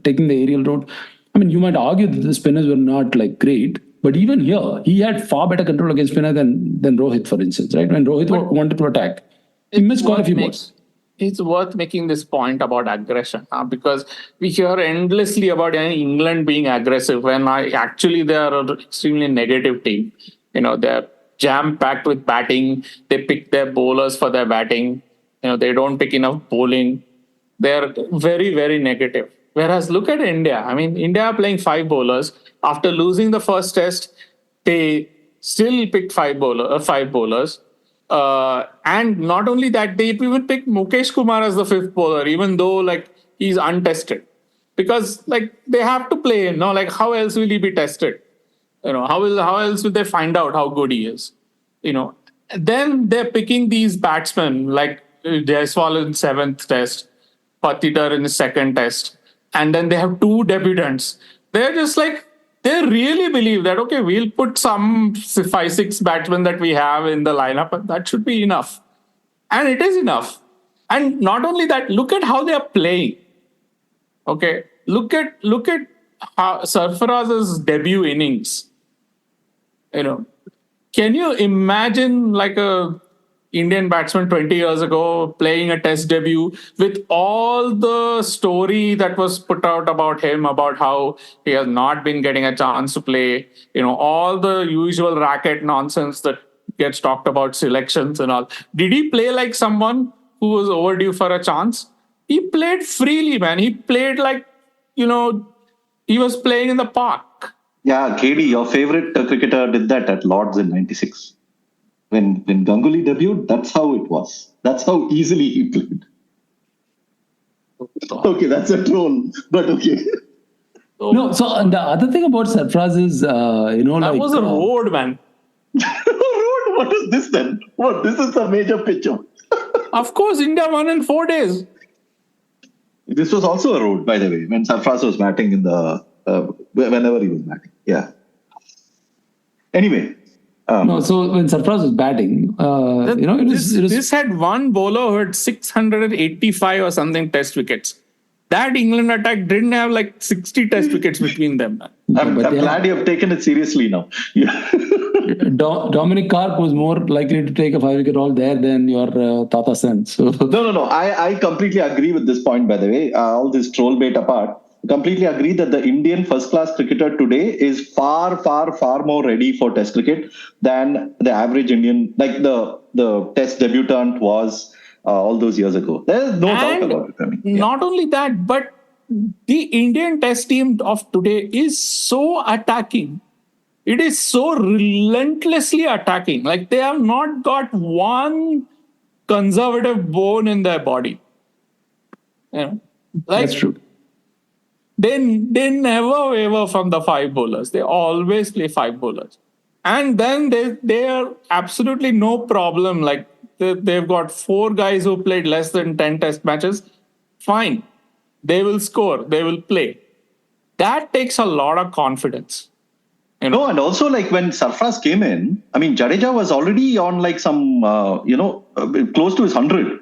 taking the aerial route. I mean, you might argue that the spinners were not like great, but even here, he had far better control against spinner than Rohit, for instance, right? When Rohit wanted to attack, he missed quite a few balls. It's worth making this point about aggression because we hear endlessly about England being aggressive when actually they are an extremely negative team. They're jam-packed with batting. They pick their bowlers for their batting. They don't pick enough bowling. They're very, very negative. Whereas look at India. I mean, India are playing 5 bowlers. After losing the first test, they still picked 5 bowlers. And not only that, they even picked Mukesh Kumar as the 5th bowler, even though like he's untested. Because like they have to play him. Like how else will he be tested? How else will they find out how good he is? Then they're picking these batsmen like Jaiswal in 7th test, Patidar in the 2nd test, and then they have 2 debutants. They're just like, they really believe that, okay, we'll put some 5-6 batsmen that we have in the lineup, and that should be enough. And it is enough. And not only that, look at how they are playing. Okay, look at how Sarfaraz's debut innings. Can you imagine like a Indian batsman 20 years ago playing a test debut with all the story that was put out about him, about how he has not been getting a chance to play, all the usual racket nonsense that gets talked about selections and all. Did he play like someone who was overdue for a chance? He played freely, man. He played like, he was playing in the park. Yeah, KD, your favorite cricketer did that at Lords in '96. When Ganguly debuted, that's how it was. That's how easily he played. Okay, that's a troll, but okay. No, so the other thing about Sarfaraz is, that was a road, man. Road? What is this then? What? This is a major picture. Of course, India won in 4 days. This was also a road, by the way, when Sarfaraz was batting in the whenever he was batting. Yeah. Anyway. No, so when Sarfaraz was batting, this had one bowler who had 685 or something test wickets. That England attack didn't have like 60 test wickets between them. I'm glad you have taken it seriously now. Dominic Karp was more likely to take a 5-wicket haul there than your Tata Sen. So. No. I completely agree with this point, by the way. All this troll bait apart. Completely agree that the Indian first-class cricketer today is far, far, far more ready for Test cricket than the average Indian, like the Test debutant was all those years ago. There's no doubt about it. I mean, not only that, but the Indian Test team of today is so attacking. It is so relentlessly attacking. Like they have not got one conservative bone in their body. That's true. They never waver from the 5 bowlers. They always play 5 bowlers. And then they are absolutely no problem. Like they've got 4 guys who played less than 10 test matches. Fine. They will score. They will play. That takes a lot of confidence. No, and also like when Sarfaraz came in, I mean, Jadeja was already on like some, close to his 100.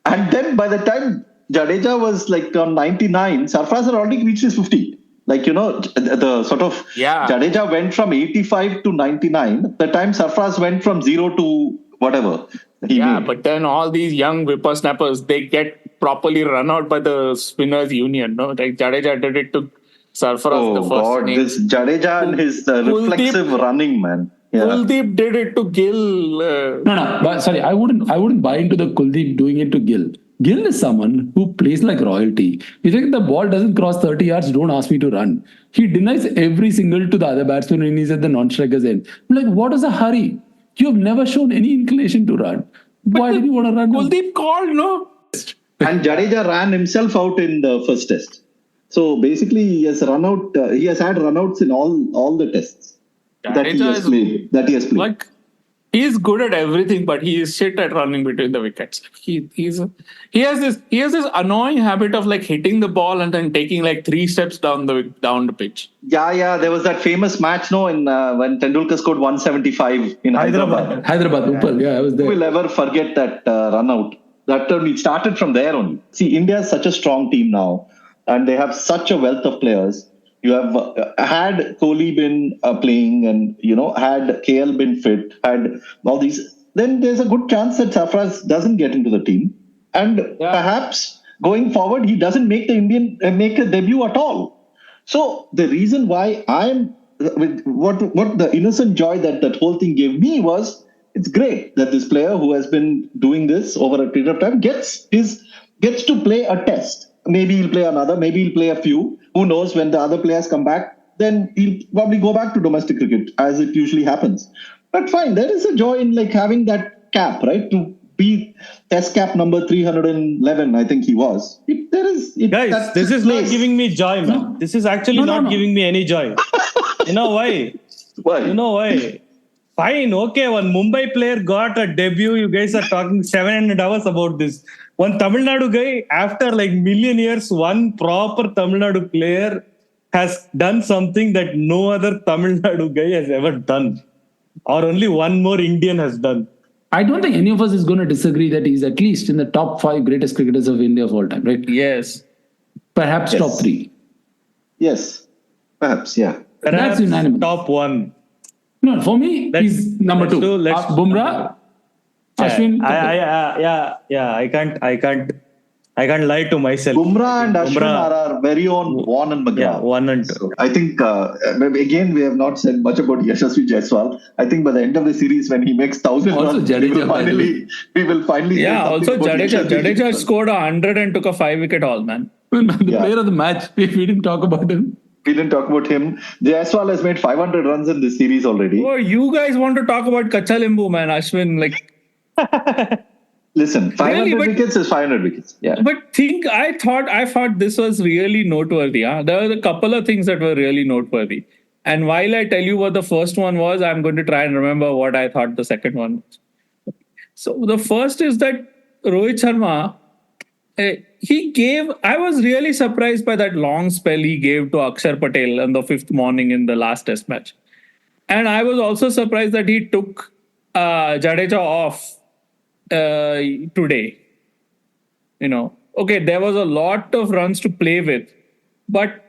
And then by the time Jadeja was like on 99, Sarfaraz had already reached his 50. Like, the sort of Jadeja went from 85 to 99. The time Sarfaraz went from 0 to whatever. But then all these young whippersnappers, they get properly run out by the spinners union. No, like Jadeja did it to Sarfaraz the first inning. This Jadeja and his reflexive running, man. Yeah. Kuldeep did it to Gill. No. But sorry, I wouldn't buy into the Kuldeep doing it to Gill. Gill is someone who plays like royalty. If the ball doesn't cross 30 yards, don't ask me to run. He denies every single to the other batsman when he's at the non-striker's end. I'm like, what is the hurry? You have never shown any inclination to run. Why did you want to run? Kuldeep called, no? And Jadeja ran himself out in the first test. So basically, he has run out. He has had runouts in all the tests that he Jadeja has is played. That he has played. like he's good at everything, but he is shit at running between the wickets. He has this annoying habit of like hitting the ball and then taking like 3 steps down the pitch. Yeah. There was that famous match, no, in when Tendulkar scored 175 in Hyderabad. Hyderabad, Uppal. Yeah, I was Who there. will ever forget that run out? That it started from there only. See, India is such a strong team now, and they have such a wealth of players. You have had Kohli been playing, and had KL been fit, had all these. Then there's a good chance that Sarfaraz doesn't get into the team, and perhaps going forward he doesn't make make a debut at all. So the reason why I'm with what the innocent joy that whole thing gave me was, it's great that this player who has been doing this over a period of time gets to play a test. Maybe he'll play another, maybe he'll play a few. Who knows, when the other players come back, then he'll probably go back to domestic cricket, as it usually happens. But fine, there is a joy in like having that cap, right? To be test cap number 311, I think he was. Guys, this is not giving me joy, man. This is actually not giving me any joy. You know why? Why? You know why? Fine, okay. One Mumbai player got a debut. You guys are talking 700 hours about this. One Tamil Nadu guy, after like million years, one proper Tamil Nadu player has done something that no other Tamil Nadu guy has ever done. Or only one more Indian has done. I don't think any of us is going to disagree that he's at least in the top 5 greatest cricketers of India of all time, right? Yes. Perhaps Yes. top 3. Yes, perhaps, yeah. Perhaps That's unanimous. top 1. No, for me, he's number 2. Bumrah, Ashwin. I can't lie to myself. Bumrah and Ashwin are our very own Vaughan and McGrath. Yeah, 1 and 2. So I think, again, we have not said much about Yashasvi Jaiswal. I think by the end of the series, when he makes 1,000 Also runs, Jadeja, we will finally Yeah, say also something about Jadeja. Yashasvi Jadeja Jaiswal. scored 100 and took a 5-wicket haul, man. The Yeah. player of the match. We didn't talk about him. We didn't talk about him. Jaiswal has made 500 runs in this series already. Oh, you guys want to talk about Kachalimbu, man, Ashwin? Like, Listen, 500 Really, but- wickets is 500 wickets. Yeah. but I thought this was really noteworthy. Huh? There were a couple of things that were really noteworthy. And while I tell you what the first one was, I'm going to try and remember what I thought the second one was. So the first is that Rohit Sharma, I was really surprised by that long spell he gave to Akshar Patel on the 5th morning in the last test match. And I was also surprised that he took Jadeja off today. Okay, there was a lot of runs to play with, but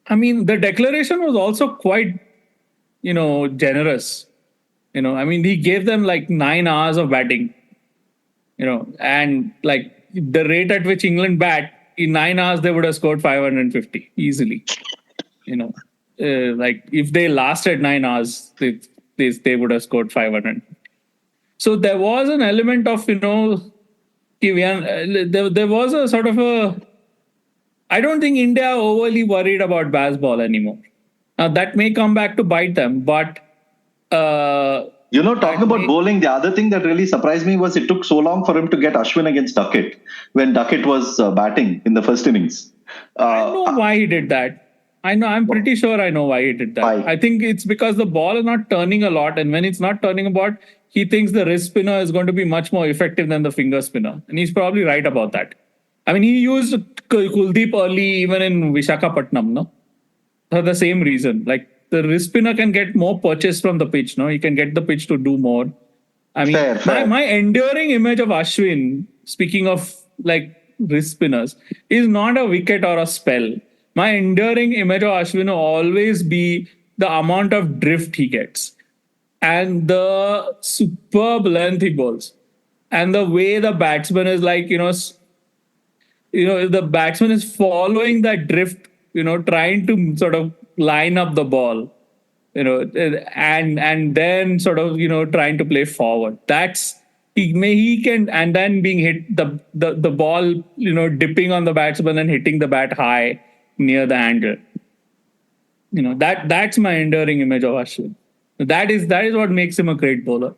I mean, the declaration was also quite, generous. He gave them like 9 hours of batting, and like the rate at which England bat, in 9 hours, they would have scored 550 easily. Like if they lasted 9 hours, they would have scored 500. So there was an element of, there was a sort of I don't think India are overly worried about Bazball anymore. Now that may come back to bite them, but talking about bowling, the other thing that really surprised me was it took so long for him to get Ashwin against Duckett when Duckett was batting in the first innings. I know why he did that. I'm pretty sure I know why he did that. Why? I think it's because the ball is not turning a lot, and when it's not turning a lot, he thinks the wrist spinner is going to be much more effective than the finger spinner. And he's probably right about that. He used Kuldeep early even in Visakhapatnam, no? For the same reason. Like the wrist spinner can get more purchase from the pitch, no? He can get the pitch to do more. Fair. My enduring image of Ashwin, speaking of like wrist spinners, is not a wicket or a spell. My enduring image of Ashwin will always be the amount of drift he gets and the superb length he bowls and the way the batsman is like, the batsman is following that drift, trying to sort of line up the ball, and then sort of, trying to play forward. That's he can, and then being hit the ball, dipping on the batsman and hitting the bat high near the handle. That's my enduring image of Ashwin. That is what makes him a great bowler.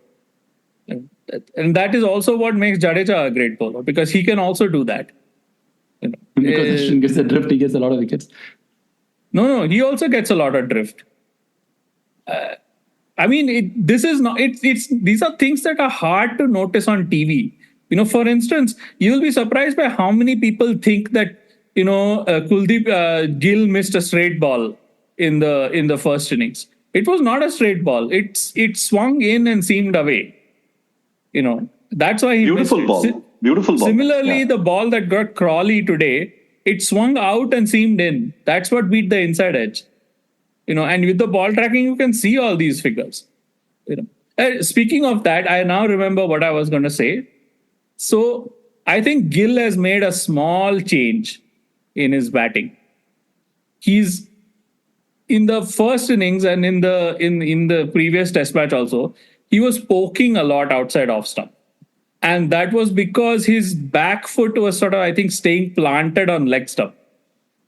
And that is also what makes Jadeja a great bowler, because he can also do that. Because Ashwin gets the drift, he gets a lot of wickets. No, he also gets a lot of drift. I mean, this is not. It's these are things that are hard to notice on TV. For instance, you'll be surprised by how many people think that Kuldeep Gill missed a straight ball in the first innings. It was not a straight ball. It swung in and seamed away. That's why he beautiful missed ball. it. Beautiful ball. Similarly, Yeah. the ball that got Crawley today, it swung out and seamed in. That's what beat the inside edge. And with the ball tracking, you can see all these figures. Speaking of that, I now remember what I was going to say. So I think Gill has made a small change in his batting. He's in the first innings and in the previous test match also, he was poking a lot outside off stump. And that was because his back foot was sort of, I think, staying planted on leg stump.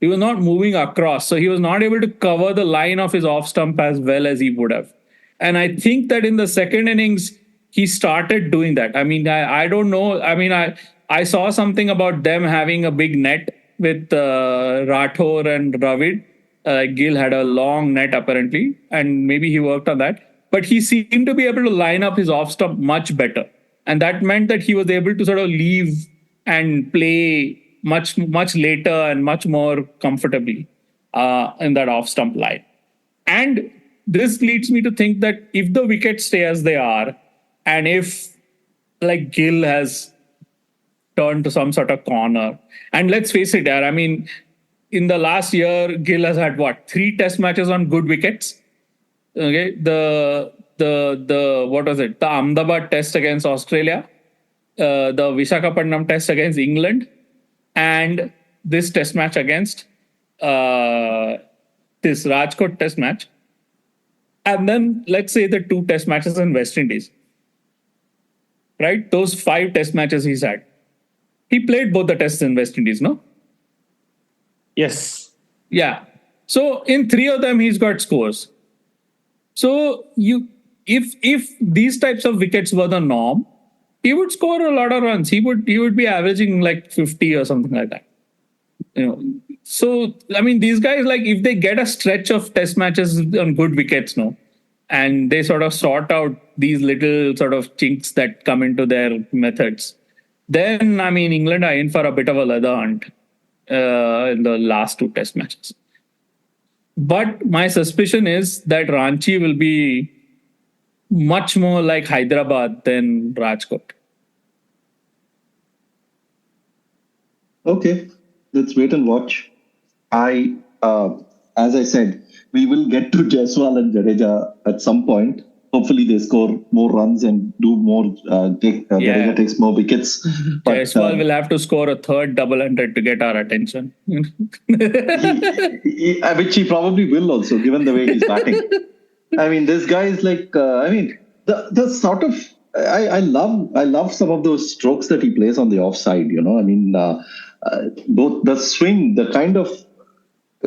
He was not moving across. So he was not able to cover the line of his off stump as well as he would have. And I think that in the second innings, he started doing that. I mean, I don't know. I mean, I saw something about them having a big net with Rathore and Dravid. Gill had a long net apparently, and maybe he worked on that. But he seemed to be able to line up his off stump much better. And that meant that he was able to sort of leave and play much later and much more comfortably in that off stump line. And this leads me to think that if the wickets stay as they are, and if like Gill has turned to some sort of corner, and let's face it, I mean, in the last year, Gill has had 3 test matches on good wickets. Okay, the what was it? The Ahmedabad test against Australia, the Visakhapatnam test against England, and this test match against this Rajkot test match. And then let's say the 2 test matches in West Indies. Right? Those 5 test matches he's had. He played both the tests in West Indies, no? Yes. Yeah. So in 3 of them, he's got scores. So if these types of wickets were the norm, he would score a lot of runs. He would be averaging like 50 or something like that. So I mean, these guys, like, if they get a stretch of test matches on good wickets, and they sort of sort out these little sort of chinks that come into their methods, then I mean, England are in for a bit of a leather hunt in the last 2 test matches. But my suspicion is that Ranchi will be much more like Hyderabad than Rajkot. Okay, let's wait and watch. As I said, we will get to Jaiswal and Jadeja at some point. Hopefully, they score more runs and do more. Jadeja takes more wickets. But Jaiswal will have to score a 3rd double-hundred to get our attention. Which he probably will also, given the way he's batting. I mean, this guy is like. The sort of. I love some of those strokes that he plays on the offside. I mean, both the swing, the kind of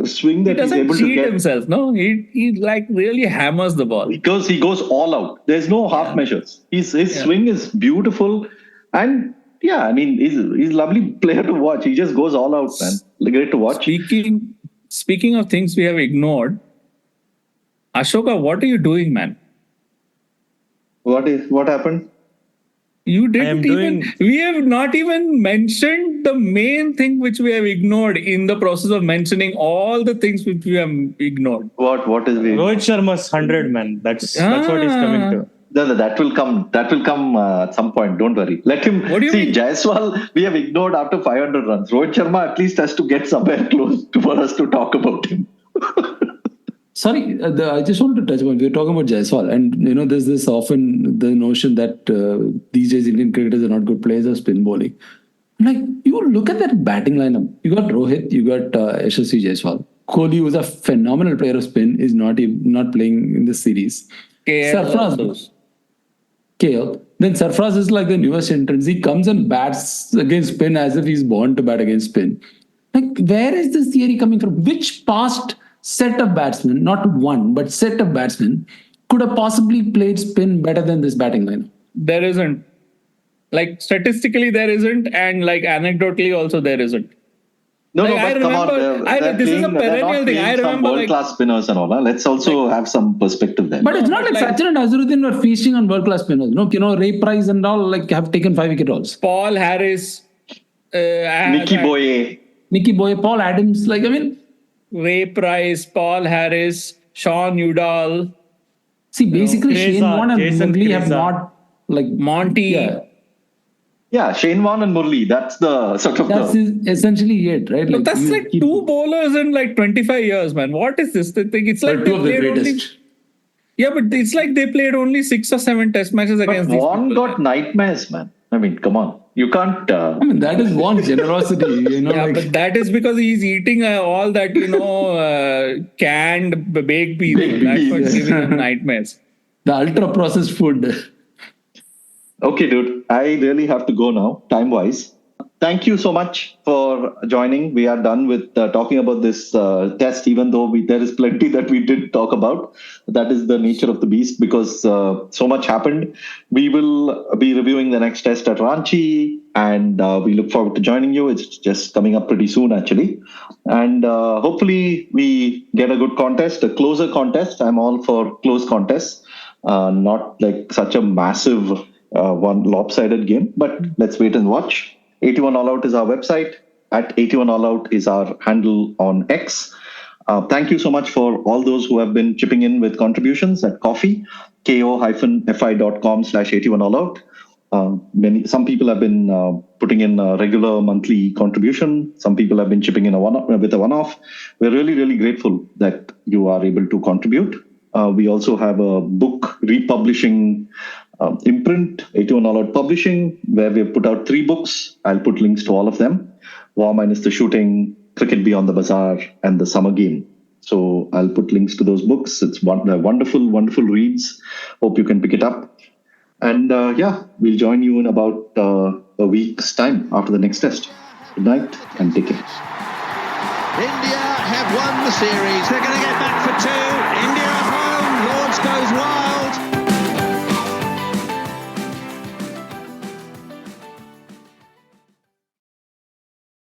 swing that he's able to get. He doesn't cheat himself, no? He like really hammers the ball. Because he goes all out. There's no half measures. His swing is beautiful. And yeah, I mean, he's a lovely player to watch. He just goes all out, man. Great to watch. Speaking of things we have ignored, Ashoka, what are you doing, man? What happened? You didn't we have not even mentioned the main thing which we have ignored in the process of mentioning all the things which we have ignored. What is the Rohit Sharma's 100, man. That's what he's coming to. No, that will come. That will come at some point. Don't worry. Let him see. Jaiswal, we have ignored after 500 runs. Rohit Sharma at least has to get somewhere close for us to talk about him. Sorry, I just want to touch upon. We were talking about Jaiswal, and there's this often the notion that these days Indian cricketers are not good players of spin bowling. Like, you look at that batting lineup. You got Rohit, you got Yashasvi Jaiswal. Kohli, who's a phenomenal player of spin, is not playing in this series. Sarfaraz. KL. Then Sarfaraz is like the newest entrant. He comes and bats against spin as if he's born to bat against spin. Like, where is this theory coming from? Which past set of batsmen, not one, but set of batsmen, could have possibly played spin better than this batting lineup? There isn't. Like, statistically, there isn't. And like, anecdotally also, there isn't. No, Like, no, I but come on. remember, this is a perennial thing. I remember, like, world-class spinners and all. Huh? Let's also have some perspective there. But it's not like Sachin and Azharuddin were feasting on world class spinners. Ray Price and all like have taken 5-wicket hauls. Paul Harris, Nicky Boye, Paul Adams. Ray Price, Paul Harris, Sean Udall. See, basically, Kreza, Shane Warne and Jason Murli have Kreza. not Monty. Yeah, Yeah, Shane Warne and Murli. That's the sort of that's essentially it, right? Look, that's like two bowlers in like 25 years, man. What is this? It's like two of the played only. greatest. Yeah, but it's like they played only 6 or 7 test matches against these Warne people. got nightmares, man. I mean, come on. You can't... That is Warne's generosity, Yeah, but that is because he's eating all that, canned baked beans. Baked That's beans. what's giving him nightmares. The ultra processed food. Okay, dude. I really have to go now, time-wise. Thank you so much for joining. We are done with talking about this test, even though there is plenty that we did talk about. That is the nature of the beast because so much happened. We will be reviewing the next test at Ranchi, and we look forward to joining you. It's just coming up pretty soon, actually. And hopefully we get a good contest, a closer contest. I'm all for close contests, not like such a massive one lopsided game, but let's wait and watch. 81 All Out is our website. At 81 All Out is our handle on X. Thank you so much for all those who have been chipping in with contributions at Coffee, ko-fi.com/81 All Out. Some people have been putting in a regular monthly contribution. Some people have been chipping in with a one-off. We're really, really grateful that you are able to contribute. We also have a book republishing imprint, 81 All Out Publishing, where we have put out 3 books. I'll put links to all of them. War Minus the Shooting, Cricket Beyond the Bazaar, and The Summer Game. So I'll put links to those books. It's wonderful, wonderful reads. Hope you can pick it up. And we'll join you in about a week's time after the next test. Good night and take care. India have won the series. They're going to get back for 2.